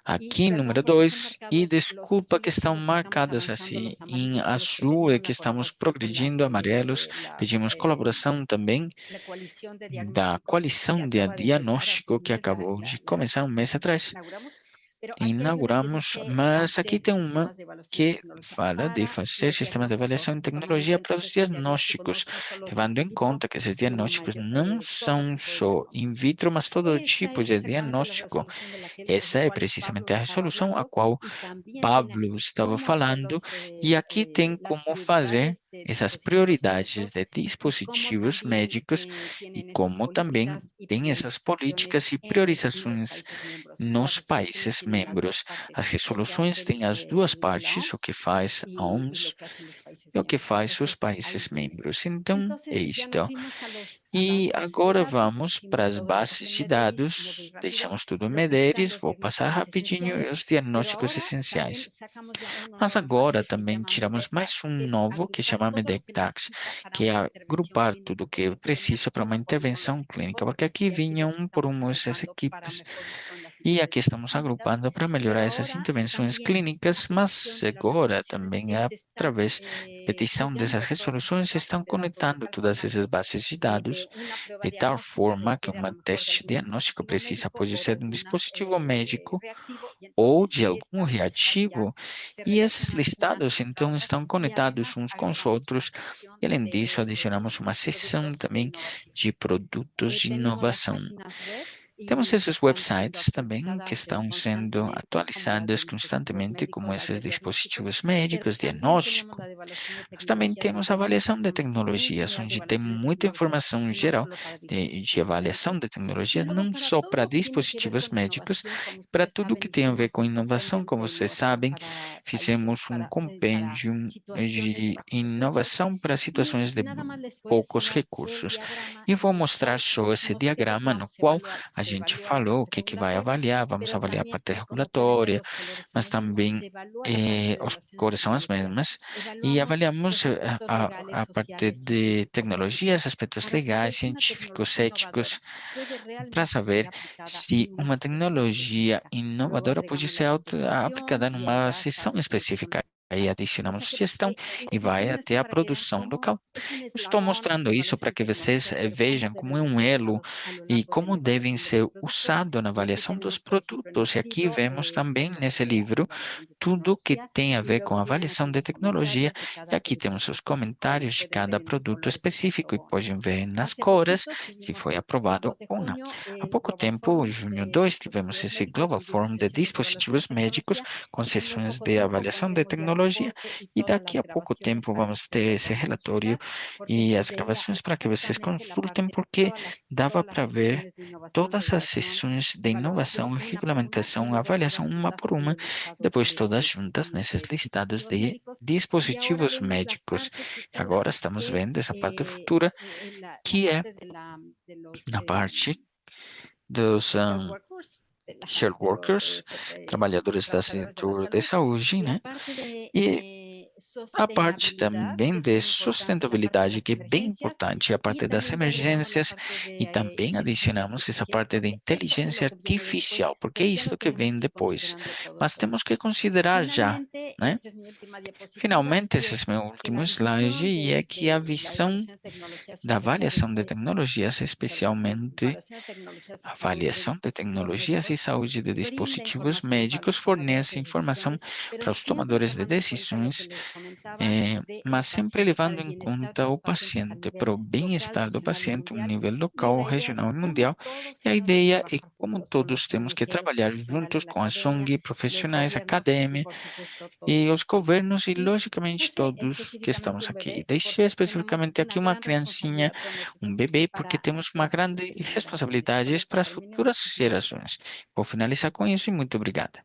aqui número 2, e desculpa que estão marcadas assim em azul e que estamos progredindo amarelos. Pedimos colaboração também da coalição de diagnóstico que acabou de começar um mês atrás. Inauguramos, mas aqui tem uma que fala de fazer sistema de avaliação em tecnologia para os diagnósticos, levando em conta que esses diagnósticos não são só in vitro, mas todo tipo de diagnóstico. Essa é precisamente a resolução a qual Pablo estava falando, e aqui tem como fazer essas prioridades de dispositivos médicos e como também tem essas políticas e priorizações nos países membros. As resoluções têm as duas partes, o que faz a OMS e o que faz os países membros. Então, é isto. E agora vamos para as bases de dados. Deixamos tudo em Medeiros. Vou passar rapidinho os diagnósticos essenciais. Mas agora também tiramos mais um novo que chama MEDECTAX, que é agrupar tudo o que é preciso para uma intervenção clínica, porque aqui vinham um por um essas equipes. E aqui estamos agrupando para melhorar essas intervenções clínicas, mas agora também através de petição dessas resoluções estão conectando todas essas bases de dados de tal forma que um teste diagnóstico precisa pode ser de um dispositivo médico ou de algum reativo, e esses listados então estão conectados uns com os outros. E além disso, adicionamos uma seção também de produtos de inovação. Temos esses websites também que estão sendo atualizados constantemente, como esses dispositivos médicos, diagnóstico. Mas também temos avaliação de tecnologias, onde tem muita informação geral de avaliação de tecnologias, não só para dispositivos médicos, para tudo que tem a ver com inovação. Como vocês sabem, fizemos um compêndio de inovação para situações de poucos recursos. E vou mostrar só esse diagrama no qual a gente falou o que que vai avaliar. Vamos avaliar a parte regulatória, mas também as cores são as mesmas. E avaliamos a parte de tecnologias, aspectos legais, científicos, éticos, para saber se uma tecnologia inovadora pode ser aplicada numa seção específica. Aí adicionamos gestão e vai até a produção local. Estou mostrando isso para que vocês vejam como é um elo e como devem ser usados na avaliação dos produtos. E aqui vemos também nesse livro tudo que tem a ver com avaliação de tecnologia. E aqui temos os comentários de cada produto específico e podem ver nas cores se foi aprovado ou não. Há pouco tempo, em junho 2, tivemos esse Global Forum de dispositivos médicos com sessões de avaliação de tecnologia, e daqui a pouco tempo vamos ter esse relatório e as gravações para que vocês consultem, porque dava para ver todas as sessões de inovação, regulamentação, avaliação uma por uma, depois todas juntas nesses listados de dispositivos médicos. Agora estamos vendo essa parte futura, que é na parte dos health workers, trabalhadores da setor de saúde, né? E a parte também de sustentabilidade, que é bem importante, a parte das emergências, e também adicionamos essa parte de inteligência artificial, porque é isso que vem depois. Mas temos que considerar já, né? Finalmente, esse é meu último slide, e é que a visão da avaliação de tecnologias, especialmente a avaliação de tecnologias e saúde de dispositivos médicos, fornece informação para os tomadores de decisões, mas sempre levando em conta o paciente, para o bem-estar do paciente, um nível local, regional e mundial. E a ideia é como todos temos que trabalhar juntos com a ONG, profissionais, academia e os governos e, logicamente, todos que estamos aqui. Deixei especificamente aqui uma criancinha, um bebê, porque temos uma grande responsabilidade para as futuras gerações. Vou finalizar com isso e muito obrigada.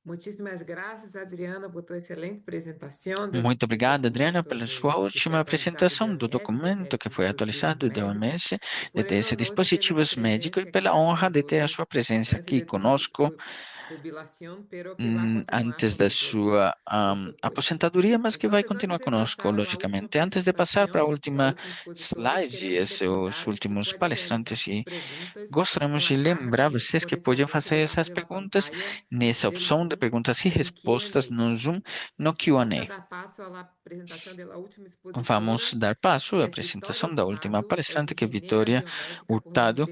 Muchísimas gracias, Adriana, por tu excelente presentação Muito obrigada, Adriana, pela sua que foi última atualizado apresentação do documento que foi atualizado da OMS, DTS Dispositivos Médicos, e pela honra de ter a sua presença aqui conosco antes da sua aposentadoria, mas que vai continuar conosco, logicamente. Antes de passar para a última slide, os últimos palestrantes, e gostaríamos de lembrar vocês que podem fazer essas perguntas nessa opção de perguntas e respostas no Zoom, no Q&A. Vamos dar passo à apresentação da última palestrante, que é Vitória Hurtado,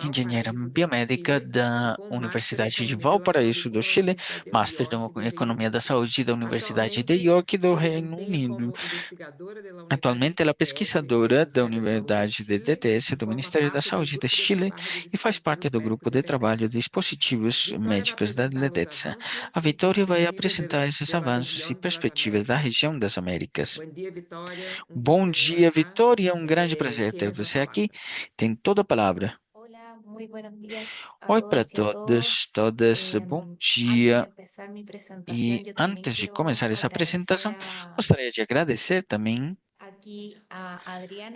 engenheira biomédica da Universidade de Valparaíso do Chile, Master em Economia da Saúde da Universidade de York do Reino Unido. Atualmente, ela é pesquisadora da Universidade de DTS do Ministério da Saúde de Chile e faz parte do grupo de trabalho de dispositivos médicos da LEDETSA. A Vitória vai apresentar esses avanços e perspectivas da região das Américas. Bom dia, Vitória. É um grande prazer ter você aqui. Tem toda a palavra. Oi para todos, todas, bom dia. E antes de começar essa apresentação, gostaria de agradecer também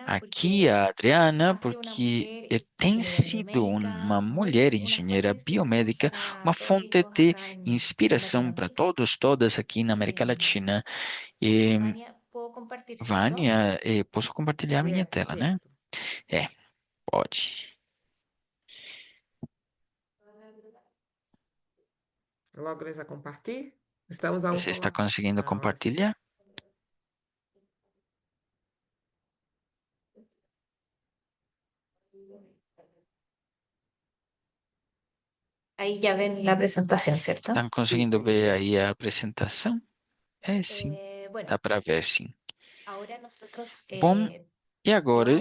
aqui a Adriana, porque tem sido uma mulher engenheira biomédica, uma fonte de inspiração para todos, todas aqui na América Latina. E, Vânia, posso compartilhar a minha tela, né? Pode. Logo a compartilhar. Estamos Você está conseguindo compartilhar? Ahí ya ven la presentación, ¿cierto? Estão conseguindo ver aí a apresentação? Sim, dá para ver, sim. Bom, e agora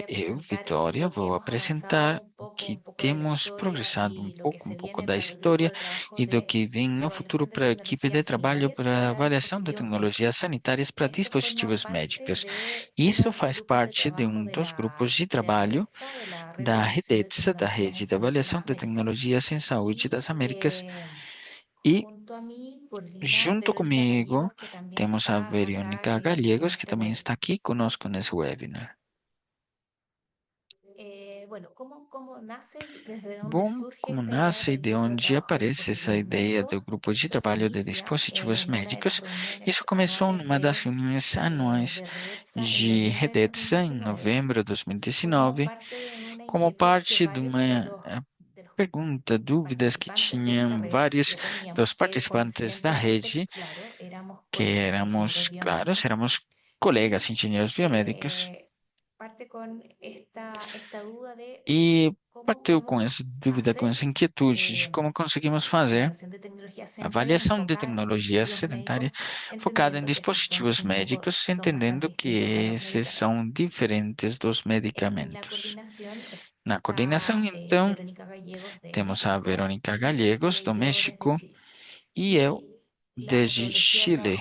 eu, Vitória, vou apresentar o que temos progressado um pouco da história e do que vem no futuro para a equipe de trabalho para avaliação de tecnologias sanitárias para dispositivos médicos. Isso faz parte de um dos grupos de trabalho da REDETSA, da Rede de Avaliação de Tecnologias em Saúde das Américas, e junto comigo temos a Verônica Gallegos, que também está aqui conosco nesse webinar. Bom, como nasce e de onde aparece essa ideia do grupo de trabalho de dispositivos médicos? Isso começou numa das reuniões anuais de REDETSA em novembro de 2019, como parte de uma pergunta, dúvidas que tinham vários dos participantes da rede, que éramos, claro, éramos colegas engenheiros biomédicos, e partiu com essa dúvida, com essa inquietude de como conseguimos fazer avaliação de tecnologia sedentária focada em dispositivos médicos, entendendo que esses são diferentes dos medicamentos. Na coordenação, então, temos a Verônica Gallegos, do México, e eu, desde Chile.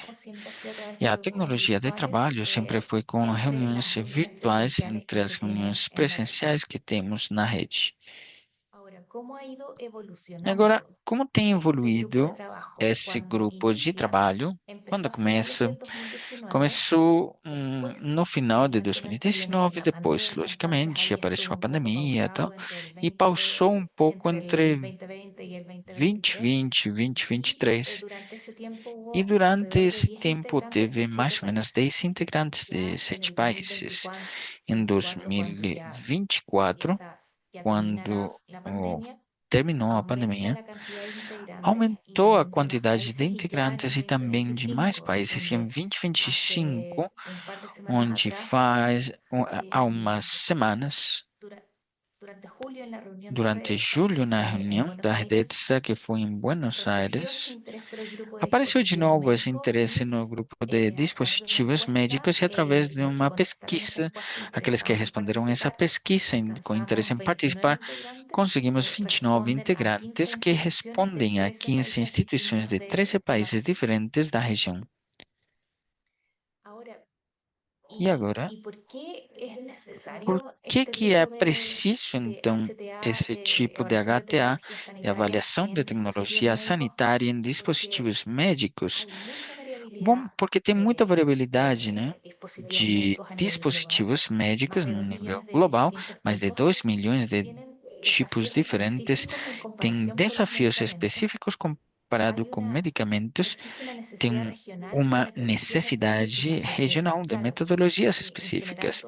E a tecnologia de trabalho sempre foi com reuniões virtuais entre as reuniões presenciais que temos na rede. Agora, como tem evoluído esse grupo de trabalho? Quando começa? Começou no final de 2019, depois, logicamente, apareceu a pandemia e tal, e pausou um pouco entre 2020 e 2023. E durante esse tempo teve mais ou menos 10 integrantes de 7 países. Em 2024, quando terminou a pandemia, aumentou a quantidade de integrantes e também de mais países. E em 2025, onde há umas semanas, durante julho, na reunião da REDETSA, que foi em Buenos Aires, apareceu de novo esse interesse no grupo de dispositivos médicos e através de uma pesquisa, aqueles que responderam essa pesquisa com interesse em participar, conseguimos 29 integrantes que respondem a 15 instituições de 13 países diferentes da região. E agora, por que é preciso, então, esse tipo de HTA, de avaliação de tecnologia sanitária em dispositivos médicos? Bom, porque tem muita variabilidade, né, de dispositivos médicos no nível global, mais de 2 milhões de tipos diferentes, tem desafios específicos comparado com medicamentos, tem uma necessidade regional de metodologias específicas,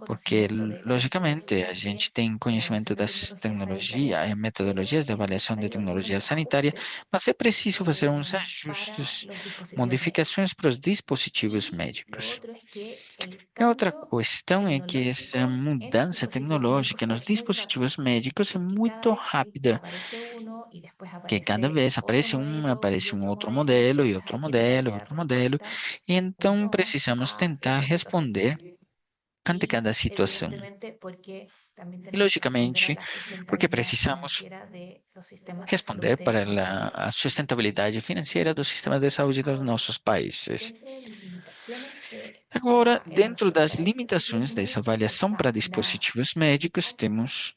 porque, logicamente, a gente tem conhecimento das tecnologias e metodologias de avaliação de tecnologia sanitária, mas é preciso fazer uns ajustes, modificações para os dispositivos médicos. E outra questão é que essa mudança tecnológica nos dispositivos médicos é muito rápida, que cada vez aparece um outro modelo e outro modelo, e outro modelo, e então precisamos tentar responder ante cada situação. E, logicamente, porque precisamos responder para a sustentabilidade financeira do sistema de saúde dos nossos países. Agora, dentro das limitações dessa avaliação para dispositivos médicos, temos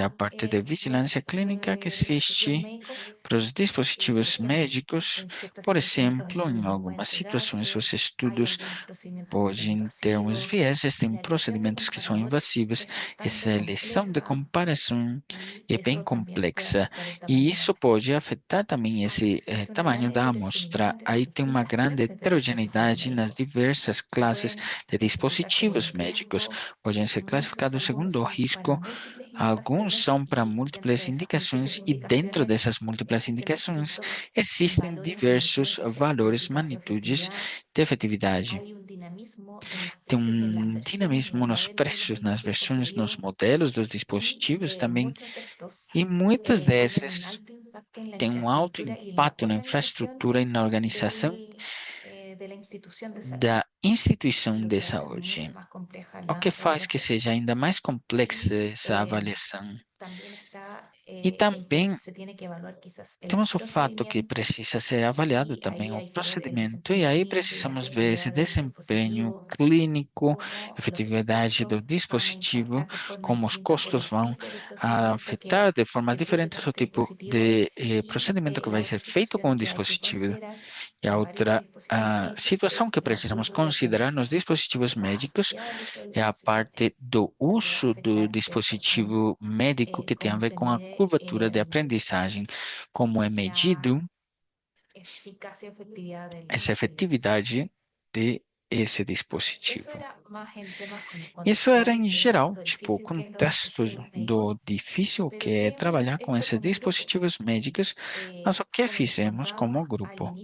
a parte de vigilância clínica que existe para os dispositivos médicos. Por exemplo, em algumas situações, os estudos podem ter uns vieses, tem procedimentos que são invasivos, essa eleição de comparação é bem complexa e isso pode afetar também esse tamanho da amostra. Aí tem uma grande heterogeneidade nas diversas classes de dispositivos médicos, podem ser classificados segundo o risco. Alguns são para múltiplas indicações e dentro dessas múltiplas indicações existem diversos valores, magnitudes de efetividade. Tem um dinamismo nos preços, nas versões, nos modelos dos dispositivos também, e muitas dessas têm um alto impacto na infraestrutura e na organização da instituição de saúde, o que faz que seja ainda mais complexa essa avaliação. E também temos o fato que precisa ser avaliado também o procedimento, e aí precisamos ver esse desempenho clínico, efetividade do dispositivo, como os custos vão afetar de forma diferente o tipo de procedimento que vai ser feito com o dispositivo. E a outra situação que precisamos considerar nos dispositivos médicos é a parte do uso do dispositivo médico que tem a ver com a curvatura de aprendizagem, como é medido essa efetividade de esse dispositivo. Isso era em geral, tipo, o contexto do difícil que é trabalhar com esses dispositivos médicos, mas o que fizemos como grupo?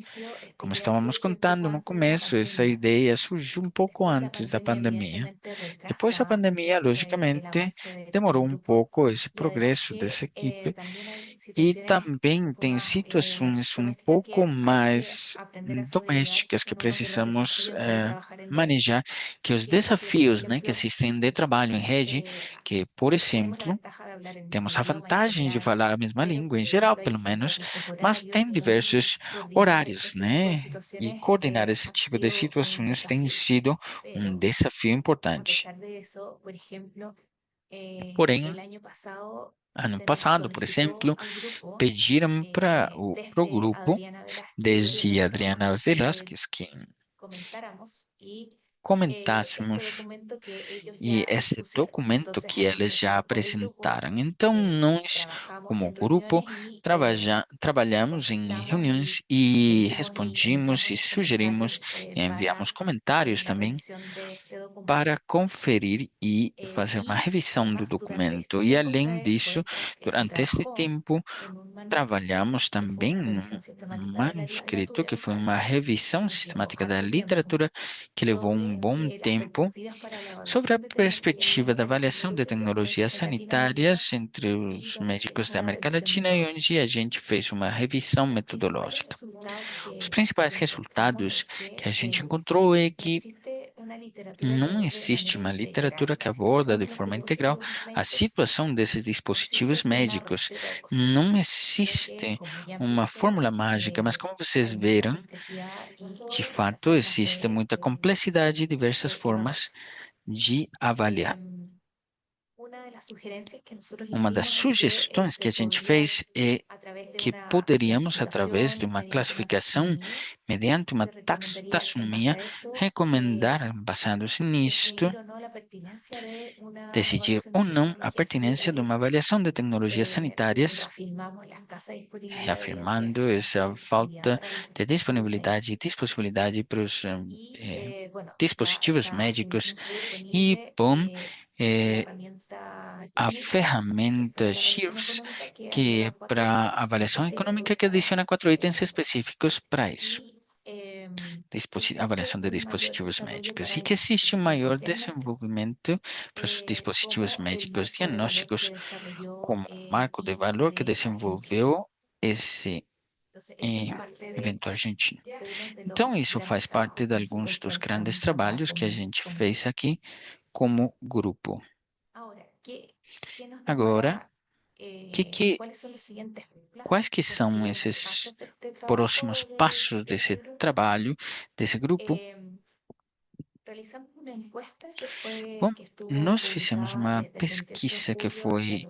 Como estávamos contando no começo, essa ideia surgiu um pouco antes da pandemia. Depois da pandemia, logicamente, demorou um pouco esse progresso dessa equipe E também tem situações um pouco mais domésticas que precisamos manejar, que os desafios, né, que existem de trabalho em rede, que, por exemplo, temos a vantagem de falar a mesma língua, em geral, pelo menos, mas tem diversos horários, né? E coordenar esse tipo de situações tem sido um desafio importante. Porém, ano passado, por exemplo, pediram para o grupo, desde Adriana Velázquez, que comentássemos e esse documento que eles já apresentaram. Então, nós, como grupo, trabalhamos em reuniões e respondimos e sugerimos e enviamos comentários também para conferir e fazer uma revisão do documento. E, além disso, durante este tempo, trabalhamos também num manuscrito que foi uma revisão sistemática da literatura que levou um bom tempo sobre a perspectiva da avaliação de tecnologias sanitárias entre os médicos da América Latina e onde a gente fez uma revisão metodológica. Os principais resultados que a gente encontrou é que não existe uma literatura que aborda de forma integral a situação desses dispositivos médicos. Não existe uma fórmula mágica, mas como vocês viram, de fato existe muita complexidade e diversas formas de avaliar. Uma das sugestões que a gente fez é que poderíamos, através de uma classificação mediante uma taxonomia, recomendar, basados nisto, decidir ou não a pertinência de uma avaliação de tecnologias sanitárias, reafirmando essa falta de disponibilidade e disponibilidade para os dispositivos médicos e, bom, a ferramenta SHIRS, que é para avaliação econômica, que adiciona 4 itens específicos para isso. Avaliação de dispositivos médicos e que existe um maior desenvolvimento para os dispositivos médicos diagnósticos como marco de valor que desenvolveu esse evento argentino. Então, isso faz parte de alguns dos grandes trabalhos que a gente fez aqui como grupo. Agora, quais que são esses próximos passos desse trabalho, desse grupo? Bom, nós fizemos uma pesquisa que foi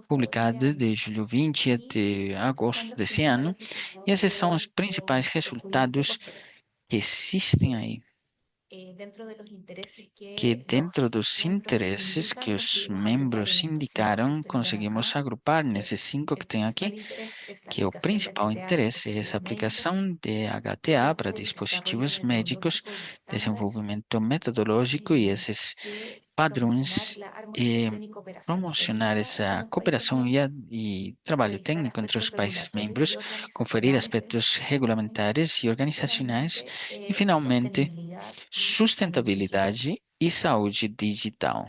publicada de julho 20 até agosto desse ano, e esses são os principais resultados que existem aí. Que dentro dos interesses que os membros indicaram, conseguimos agrupar nesses 5 que tem aqui, que o principal interesse é essa aplicação de HTA para dispositivos médicos, desenvolvimento metodológico e esses padrões e promocionar essa cooperação e trabalho técnico entre os países membros, conferir aspectos regulamentares e organizacionais e, finalmente, sustentabilidade e saúde digital.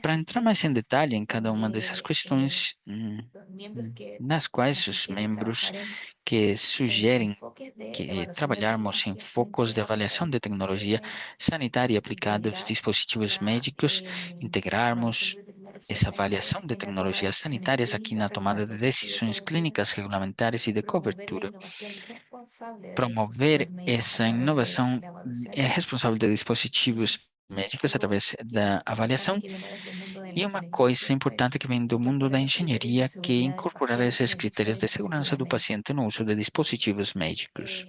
Para entrar mais em detalhe em cada uma dessas questões, nas quais os membros que sugerem que trabalharmos em focos de avaliação de tecnologia sanitária aplicada aos dispositivos médicos, integrarmos essa avaliação de tecnologias sanitárias aqui na tomada de decisões clínicas, regulamentares e de cobertura. Promover essa inovação é responsável de dispositivos médicos através da avaliação. E uma coisa importante que vem do mundo da engenharia, que é incorporar esses critérios de segurança do paciente no uso de dispositivos médicos.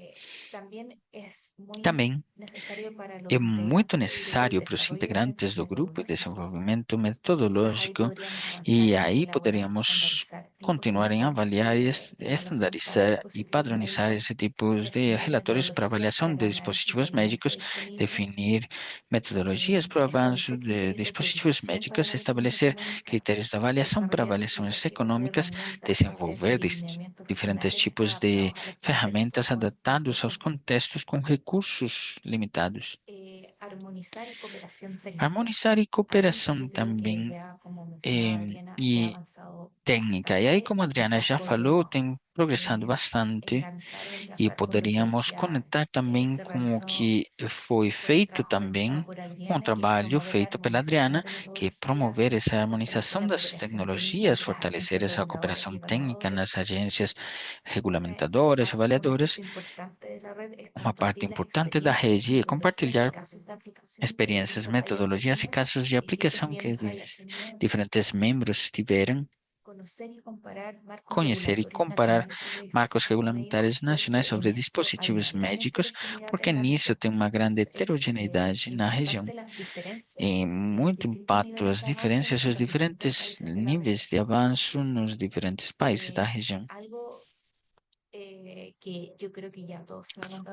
Também é muito necessário para os integrantes do grupo de desenvolvimento metodológico, e aí poderíamos continuar em avaliar, estandarizar e padronizar esse tipo de relatórios para avaliação de dispositivos médicos, definir metodologias para o avanço de dispositivos médicos, estabelecer critérios de avaliação para avaliações econômicas, desenvolver diferentes tipos de ferramentas adaptados aos contextos com recursos limitados. Harmonizar e cooperação também e técnica. E aí, como a Adriana já falou, tem progressado bastante e poderíamos conectar também com o que foi feito também, com o trabalho feito pela Adriana, que é promover essa harmonização das tecnologias, fortalecer essa cooperação técnica nas agências regulamentadoras, avaliadoras. Uma parte importante da rede é compartilhar experiências, metodologias e casos de aplicação que diferentes membros tiveram, conhecer e comparar marcos regulamentares nacionais sobre dispositivos médicos, porque nisso tem uma grande heterogeneidade na região. E muito impacto as diferenças, os diferentes níveis de avanço nos diferentes países da região.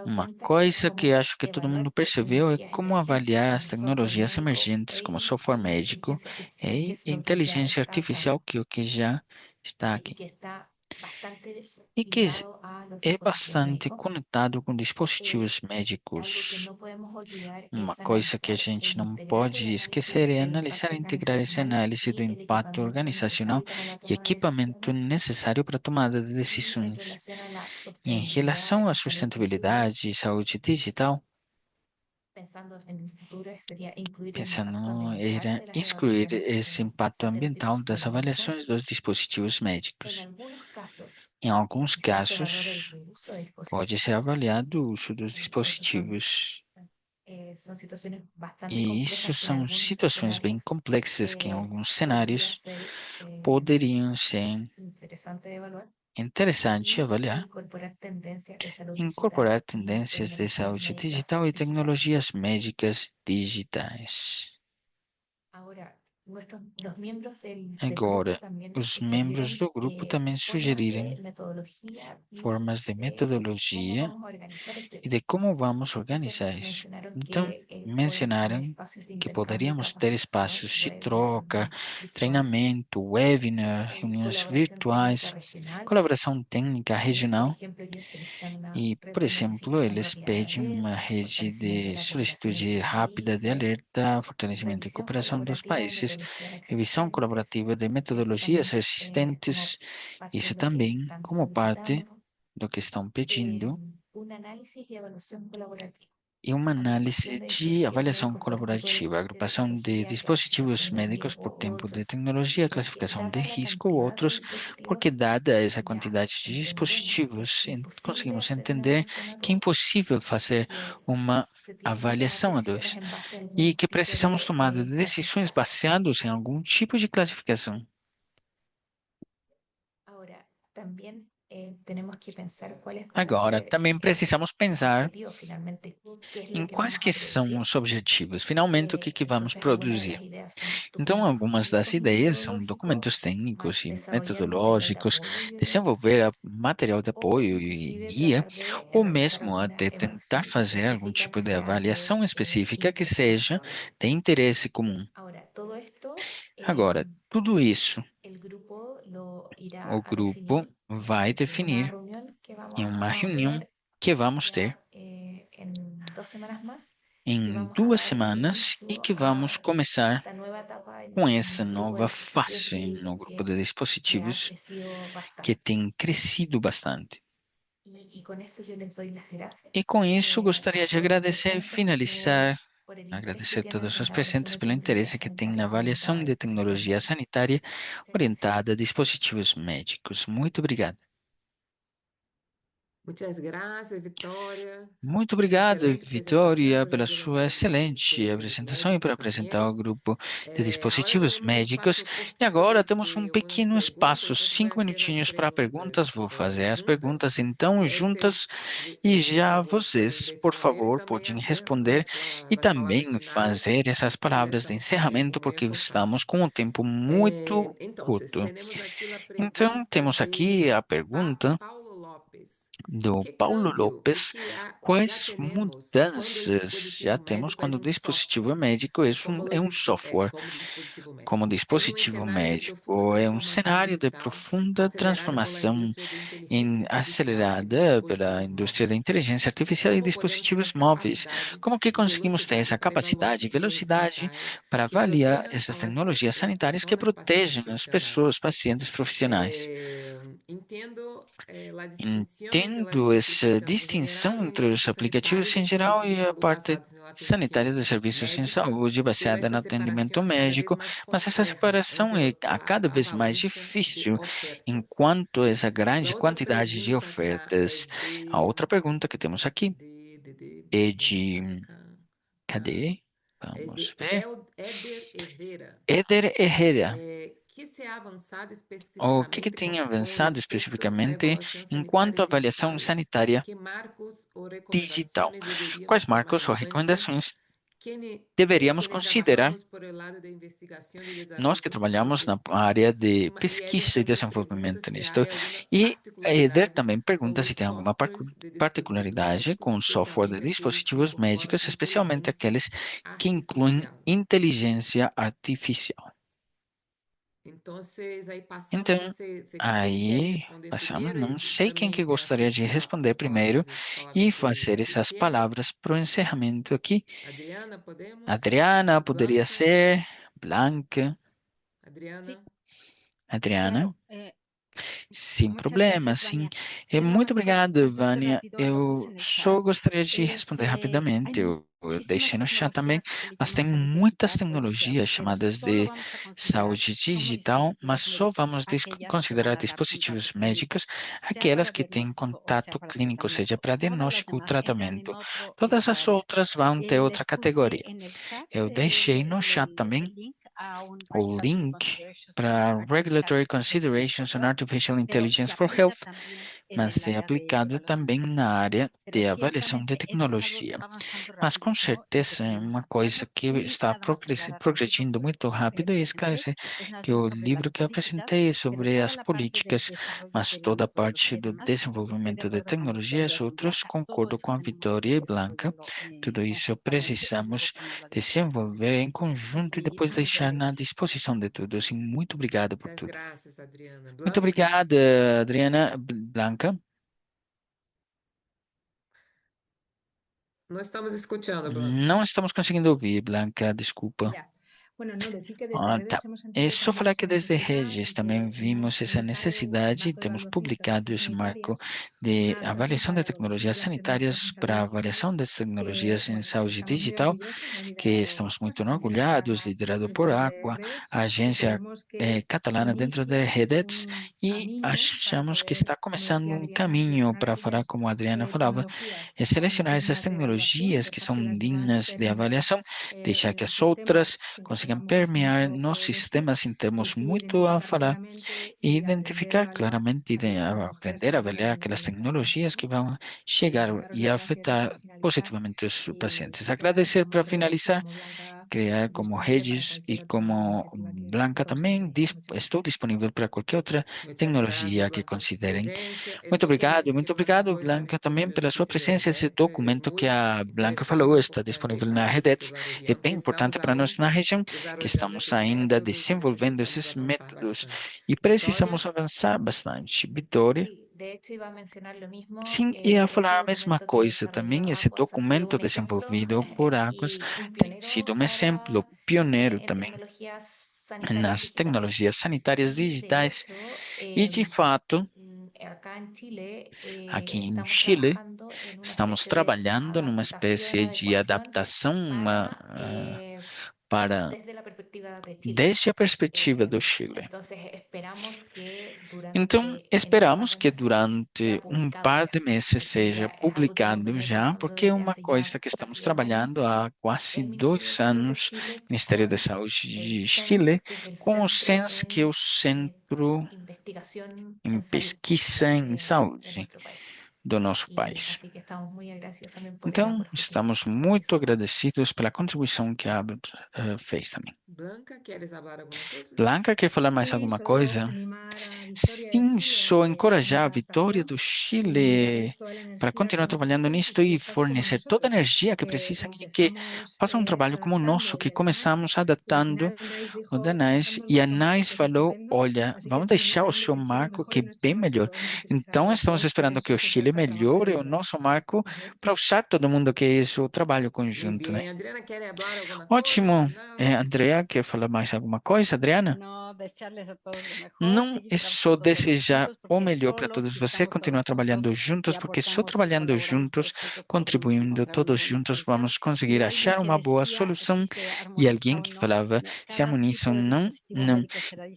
Uma coisa que acho que todo mundo percebeu é como avaliar as tecnologias emergentes, como software médico e inteligência artificial, que é o que já está aqui, e que é bastante conectado com dispositivos médicos. Uma coisa que a gente não pode esquecer é analisar e integrar essa análise do impacto organizacional e equipamento necessário para a tomada de decisões. E em relação à sustentabilidade e saúde digital, pensando era excluir esse impacto ambiental das avaliações dos dispositivos médicos. Em alguns casos, pode ser avaliado o uso dos dispositivos. E isso são situações bem complexas que, em alguns cenários, poderiam ser interessantes avaliar, incorporar tendências de saúde digital e tecnologias médicas digitais. Agora, os membros do grupo também sugeriram formas de metodologia e de como vamos organizar isso. Então, mencionaram que poderíamos ter espaços de troca, treinamento, webinar, reuniões virtuais, colaboração técnica regional e, por exemplo, eles pedem uma rede de solicitude rápida de alerta, fortalecimento e cooperação dos países, revisão colaborativa de metodologias existentes, isso também como parte do que estão pedindo, e uma análise de avaliação colaborativa, agrupação de dispositivos médicos por tempo de tecnologia, classificação de risco ou outros, porque dada essa quantidade de dispositivos, conseguimos entender que é impossível fazer uma avaliação a dois e que precisamos tomar decisões baseadas em algum tipo de classificação. Agora, também precisamos pensar em quais que são os objetivos, finalmente o que vamos produzir. Então, algumas das ideias são documentos técnicos e metodológicos, desenvolver material de apoio e guia, ou mesmo até tentar fazer algum tipo de avaliação específica que seja de interesse comum. Agora, tudo isso, o grupo vai definir em uma reunião que vamos ter em 2 semanas e que vamos começar com essa nova fase no grupo de dispositivos que tem crescido bastante. E com isso, gostaria de agradecer e finalizar, agradecer a todos os presentes pelo interesse que têm na avaliação de tecnologia sanitária orientada a dispositivos médicos. Muito obrigado. Muchas gracias, Vitória. Muito obrigado, Excelente Vitória, apresentação. pela Nós temos sua aqui um excelente grupo de apresentação e por médicos apresentar também. o grupo de Agora dispositivos temos um médicos. espaço um E pouquinho agora de, temos um de umas pequeno espaço, perguntas. Você vai 5 fazer as minutinhos para perguntas. perguntas Vou fazer as juntas. perguntas então Este, juntas e este já favor vocês, desse por caballero favor, também podem hacer responder e las palavras também finais fazer essas palavras de nesse encerramento, porque momento tal. estamos com um tempo muito Então, curto. temos aqui a Então, pergunta temos aqui de a pergunta Paulo Lopes. do Que Paulo câmbio, o Lopes. que já Quais temos quando o mudanças já dispositivo temos médico é quando o um dispositivo software, médico é um software? como dispositivo Como médico. dispositivo médico, é um cenário de profunda transformação acelerada pela indústria da inteligência artificial e Como podemos ter a dispositivos móveis. capacidade Como que e conseguimos ter essa velocidade para capacidade e inovar e velocidade resgatar para que avaliar protejam essas tecnologias as sanitárias que pessoas, pacientes protejam as pessoas, profissionais? pacientes profissionais? Entendo a distinção entre Entendo as essa aplicações em distinção geral e entre a os parte aplicativos sanitária de em geral serviços de e a saúde parte basados na sanitária atenção dos serviços em médica, saúde tendo baseada no essa atendimento separação cada vez médico, mais mas essa compleja separação entre é a cada a vez mais avalancha de difícil ofertas. enquanto essa A grande outra quantidade de pergunta cá é ofertas. A de, outra pergunta que temos aqui é vamos de, ver cá, cadê? é Vamos de ver. Éder Herrera. Éder Herrera. Que se ha avançado O que especificamente tem com avançado respecto à especificamente avaliação sanitária enquanto avaliação digitais? sanitária Que marcos ou digital? recomendações deveríamos Quais tomar marcos em ou cuenta recomendações que deveríamos ne considerar trabajamos por el lado de investigación y nós desarrollo que trabalhamos na tecnológicos? área de Y ella pesquisa e también pregunta desenvolvimento si nisto? hay alguna E a Eder particularidad também con pergunta los se tem alguma softwares de dispositivos particularidade médicos, com o software de especialmente aquellos que dispositivos médicos, incorporan especialmente inteligência aqueles que incluem artificial. inteligência artificial. Então, aí passamos, Então, quem quer aí, responder passamos, primeiro não e sei quem que também gostaria de assistir responder as primeiro e palavras fazer do essas cierre. palavras para o encerramento aqui. Adriana, podemos? Adriana, Ou poderia Blanca? ser, Blanca, Sí, Adriana? Adriana. claro. Sem Muchas problema, gracias, sim. Vania. Yo nada Muito más obrigado, comparto Vânia. rápido algo que puse Eu en el chat. só gostaria de Es, responder hay rapidamente. Eu muchísimas deixei no chat também, tecnologías que le mas tem llamamos salud muitas digital hoy tecnologias que no chamadas solo de vamos a considerar saúde como digital, mas dispositivos só médicos, vamos aquellas que van considerar a dar dispositivos resultados clínicos, médicos sea aquelas para que têm diagnóstico o sea contato para clínico, seja tratamiento. para Todas las diagnóstico ou demás entran en tratamento. otro Todas as área. outras vão ter outra Les puse categoria. en el chat Eu deixei no chat também el link a un o Regulatory link Considerations on para Artificial Regulatory Intelligence for Considerations on Health, Artificial pero se Intelligence for aplica Health, también en el mas é área de aplicado evaluación também na clínica. área Pero de avaliação de ciertamente esto es algo que tecnologia. va avanzando Mas com rapidísimo y que certeza é tenemos uma que coisa cuidarnos que y está nada más aclarar rápido progredindo muito lo que le rápido e presenté. esclarecer Es nada que más o sobre la livro que eu salud digital, apresentei é pero sobre toda as la parte del políticas, desarrollo mas de toda a laboratorios parte y do demás, estoy de desenvolvimento de acuerdo con usted, tecnologia, as Adriana y outras, Blanca, todo concordo eso com a tenemos que Vitória e Blanca. desarrollarlo Tudo isso conjuntamente en un precisamos grupo en el área de salud. desenvolver em conjunto e Y depois muchas deixar na gracias. disposição de todos. E muito obrigado por Muchas tudo. gracias, Adriana. Muito Blanca? obrigada, Adriana Blanca. Não estamos escutando, Blanca. Não estamos conseguindo ouvir, Blanca, desculpa. Ya. Bueno, no, decir que desde Ah, tá. redes hemos É sentido só también falar esa que desde necesidad Regis y também que vimos hemos essa publicado el necessidade e marco de temos evaluación de publicado tecnologías esse marco sanitarias, de una guía avaliação de para la evolución tecnologias de las tecnologías en sanitárias salud para digital, avaliação das que, tecnologias em bueno, pues saúde estamos muy digital, orgullosos, lo ha que liderado estamos ACUA, muito la Agencia orgulhados, Catalana liderado por dentro de Aqua, redes, a y agência creemos que catalana dentro da inicia Redex, un e camino para achamos que está poder, como começando decía um Adriana, caminho seleccionar para falar, aquellas como a Adriana falava, tecnologías é que sean selecionar essas dignas de evaluación y tecnologias que dejar que são las demás dignas de permearan avaliação, deixar en que el as sistema outras sin que consigam tengamos permear mucho nos que decir sistemas sem y termos sí muito a identificar falar claramente e y aprender a identificar evaluar claramente, aquellas tecnologías aprender a que puedan avaliar tener aquelas un impacto, tecnologias ¿no? que vão Y chegar nada, daros e las gracias ya afetar para finalizar positivamente os pacientes. y que tanto Agradecer como para Regis finalizar, como Blanca criar como disponible para Regis e cualquier otra como iniciativa que Blanca também, consideren. Muchas estou gracias. disponível para qualquer outra Muchas gracias, tecnologia que Blanca, por su considerem. presencia. El Muito documento que Blanca obrigado, envió está Blanca, também disponible en el pela sua sitio de presença. Esse Redex. Es documento que muy a Blanca interesante falou e está importante disponível para na nosotros Redex. la É región que bem estamos importante para nós aún na região, que desarrollando estamos esos ainda métodos y desenvolvendo necesitamos esses avanzar métodos bastante. e Victoria, precisamos avançar bastante. Vitória. Sí, de hecho iba a mencionar lo mismo. Sim, ia Ese falar a mesma documento que coisa desarrolló também. Esse Aquas ha sido documento un ejemplo desenvolvido por Águas y un tem sido pionero um exemplo pioneiro en também tecnologías sanitarias nas digitales. tecnologias sanitárias Y de digitais. hecho, E, de fato, acá en Chile aqui em estamos Chile, trabajando en una estamos especie de trabalhando numa adaptación, espécie de adecuación adaptação para para, desde la perspectiva de Chile. desde a perspectiva do Chile. Entonces, esperamos que Então, durante en un par esperamos de que meses sea durante um publicado par ya, de meses porque seja ya es algo que hemos publicado venido já, trabajando porque é desde uma hace coisa ya que estamos casi 2 años. trabalhando há quase El Ministerio de 2 Salud de anos, Chile Ministério da con Saúde el de Chile, CENS, que es el com o Centro SENS, que é o en Centro Investigación em en Salud Pesquisa em de Saúde nuestro país. do nosso Y país. así que estamos muy agradecidos también por ella, Então, porque estamos significa muito eso. agradecidos pela contribuição que a Abra fez também. Blanca, ¿quieres hablar alguna cosa? Blanca, quer falar mais Sí, alguma solo coisa? animar a Victoria y a Sim, só encorajar a Vitória do Chile para continuar trabalhando nisto e fornecer toda a energia que precisam e que façam um trabalho como o nosso, que começamos adaptando o da NICE, e a NICE falou, olha, vamos deixar o seu marco que é bem melhor. Então, estamos esperando que o Chile melhore o nosso marco para usar todo mundo que é esse o trabalho Bem, conjunto, né? bem. Adriana, quer falar alguma coisa no Ótimo. final? Andrea, quer falar mais alguma coisa, Adriana? Não é só desejar o melhor para todos vocês, continuar trabalhando juntos, porque só trabalhando juntos, contribuindo todos juntos, vamos conseguir achar uma boa solução. E alguém que falava, se harmonizam, não, não.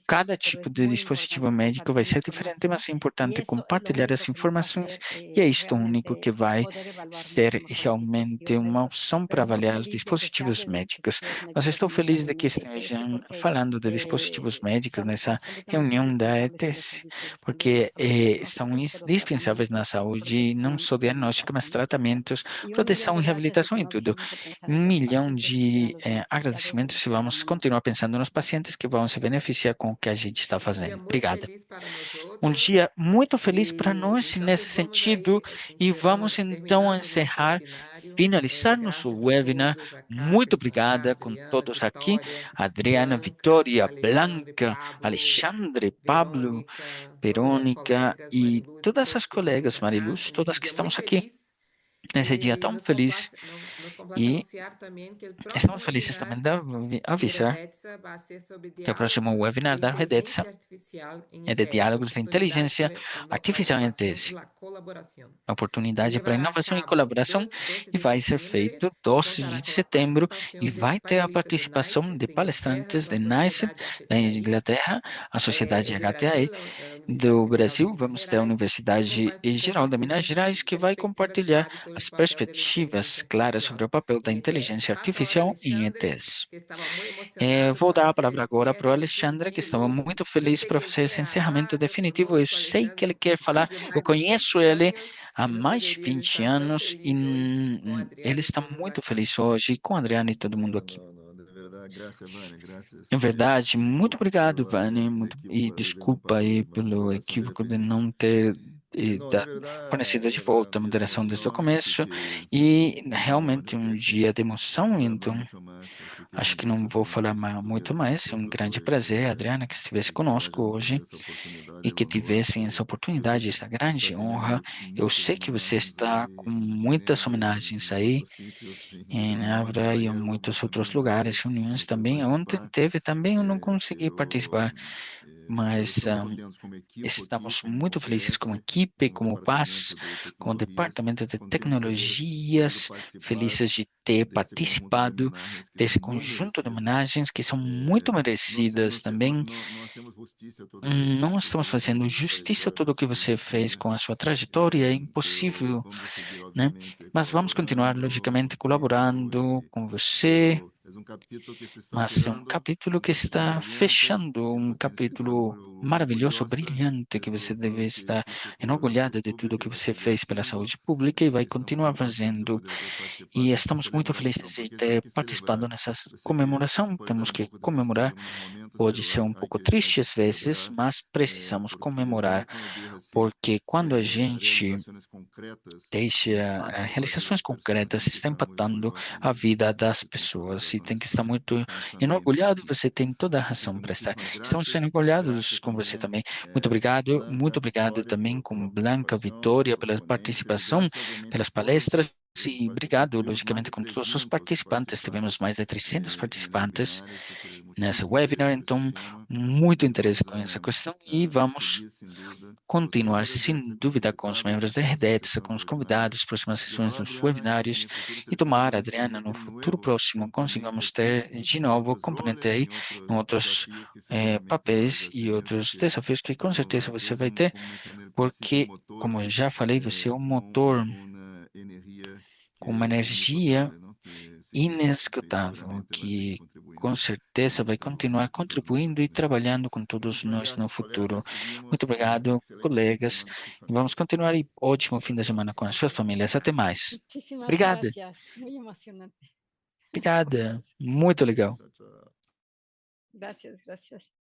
Cada tipo de dispositivo médico vai ser diferente, mas é importante compartilhar as informações e é isto único que vai ser realmente uma opção para avaliar os dispositivos médicos. Mas estou feliz de que estejam falando de dispositivos médicos nessa reunião da ETS, porque são indispensáveis na saúde, não só diagnóstica, mas tratamentos, proteção e reabilitação e tudo. 1 milhão de agradecimentos e vamos continuar pensando nos pacientes que vão se beneficiar com o que a gente está Um dia fazendo. muito Obrigada. feliz para nós Um outros. dia muito feliz para nós Então, nesse assim, vamos sentido aí, e vamos então terminamos nosso encerrar, webinário. finalizar nosso Graças a webinar. todos, a Muito Kátia está cá, obrigada com Adriana, todos aqui, Vitória, Adriana, Blanca, Vitória, Alexandre, Blanca, Pablo, Alexandre, Pablo, Verônica, todas as Verônica colegas, e Mariluz e todas todos as que estão por colegas, acá, Mariluz, nesse todas que dia muito estamos aqui feliz. nesse dia tão feliz. Nos complace E anunciar também que o estamos próximo felizes também webinar de de avisar Redetsa vai ser sobre que o próximo diálogos webinar de da Redetsa inteligência artificial em é de ETS, diálogos de oportunidades inteligência para a artificial em inovação e ETS. a colaboração. Se Oportunidade para levará a inovação e cabo colaboração 12 e de vai ser setembro feito e 12 contará de com a setembro participação e de vai ter a panelistas de participação NICE, de de Inglaterra, palestrantes de da NICE, Sociedade da HTTI, Inglaterra, a Sociedade de Brasil, HTAE, a Universidade do Federal de Brasil, Minas vamos ter a Gerais, que Universidade Geral de Minas compartilham Gerais, que vai perspectivas compartilhar claras sobre o as papel da perspectivas inteligência claras sobre artificial o papel da em ETS. inteligência Passo agora a artificial em Alexandre, ETS. que estava muito emocionado Vou para dar a fazer palavra o agora para o cierre Alexandre, que estava definitivo. muito Eu feliz sei para que ele fazer tem esse encerramento agarrado definitivo. Eu conosco, sei que ele Alexandre, quer falar, hace eu mais de 20 conheço ele anos, há e não mais de poderia 20 estar tão anos e feliz hoje com a ele Adriana e está todos muito acá. feliz hoje com a Adriana e todo mundo Não, aqui. não, não, de verdade, graças, Vânia, graças É verdade, muito obrigado, Vani, pelo e equívoco ali de não desculpa aí passou mais pelo moderação desde o equívoco de princípio. não ter E não, de fornecido verdade, de era volta a um dia de moderação desde o emoção, así começo, que e no más realmente um decirte, dia de emoção, no habrá então mucho más, así que acho un que não gusto vou como falar ese muito tuviera con mais, é um nosotros grande hoy, prazer, Adriana, que estivesse que nós conosco vamos ter hoje essa oportunidade, e el que honor tivessem essa que eu sei oportunidade, que essa está grande honra. tendo Eu muitas sei que você homenagens está com aí em muitas Ginebra homenagens em aí outros sítios, em em Roma, Évora e em Israel, eu muitos outros também não lugares, sei, reuniões não pude também. Ontem participar, teve também, eu não consegui pero participar, mas estamos contentos como equipo aqui, estamos como muito felizes como ODS, equipe, como como PAS, departamento de como tecnologias, Departamento de contentes de haver podido Tecnologias, participar felizes de ter deste conjunto de participado homenagens que são desse muito conjunto de merecidas. homenagens que são muito merecidas também. Não hacemos justiça a todos vocês Não por estamos toda a fazendo justiça a trajetória tudo que o que vocês você merecem, fez né? com a sua trajetória, é Pero impossível, vamos a seguir, né? obviamente, Mas vamos continuar, colaborando, logicamente, tudo, colaborando com você. pero é um capítulo que se está Mas é um cerrando, capítulo um que capítulo está brilhante, fechando, que um tu tens que estar capítulo maravilhoso, orgulhosa brilhante, de que você deve tudo que estar hiciste por saúde enorgulhada de tudo pública e que vai você seguir fez pela haciendo. saúde pública e vai Estamos continuar muito contentes de fazendo. poder ter participado E desta estamos muito felizes celebração, de porque isso ter tem que participado celebrar. nessa Eu sei que comemoração. pode dar Temos um que pouco de tristeza comemorar. em alguns momentos, Pode pero ser um pouco hay triste que às vezes, celebrar, mas precisamos porque comemorar, uno cuando deja assim, porque quando a gente realizações concretas, deixa impactam a vida realizações das pessoas, concretas, tem que está estar muito impactando orgulhosa a vida das e tem toda a pessoas e razão tem que nisso. estar muito Estamos também enorgulhado e aqui. você tem toda a Assim razão que para estar. muitíssimas Estamos graças. sendo orgulhosos Graças com você também, também. Muito Blanca, obrigado Vitória, também com pela Blanca, participação, Vitória, pelas pela ponências. participação, Graças, obviamente, a pelas todos palestras que e participam. obrigado, Tivemos mais logicamente, de com todos os 300 participantes. Tivemos participantes mais de 300 no participantes webinar, isso que nessa muitíssimo webinar, interesse por esse então tema muito e interesse vamos com essa questão e vamos seguir, sem dúvida, com os continuar, membros da sem REDETSA, com os dúvida, com os invitados membros nas da próximas Redetsa, sessões com de os webinários. convidados, próximas E sessões ojalá, dos Adriana, webinários. em futuro E tomara, cercanos Adriana, no componente futuro novo, próximo, componente consigamos aqui, ter de em novo outros componente roles, aí, em em outros outros desafios que seguramente vai papéis e desafiar, outros porque desafios que com tu certeza você és vai ter, como mencionei no princípio, porque, motor como já falei, você é um motor uma energia com uma que é energia inesgotável, não? Que inesgotável, seguramente vai seguir que contribuindo. com certeza vai Então, continuar que Deus nos contribuindo e siga nisso. trabalhando com todos Muitíssimas nós no graças, futuro. colegas. Muito Seguimos. obrigado, Excelente fim de colegas. semana com suas E vamos famílias. continuar e ótimo fim Tchau, de tchau. semana com as suas famílias. Até mais. Muchísimas Obrigada. gracias. Muy emocionante. Obrigada. Muito legal. Tchau, tchau. Gracias, gracias.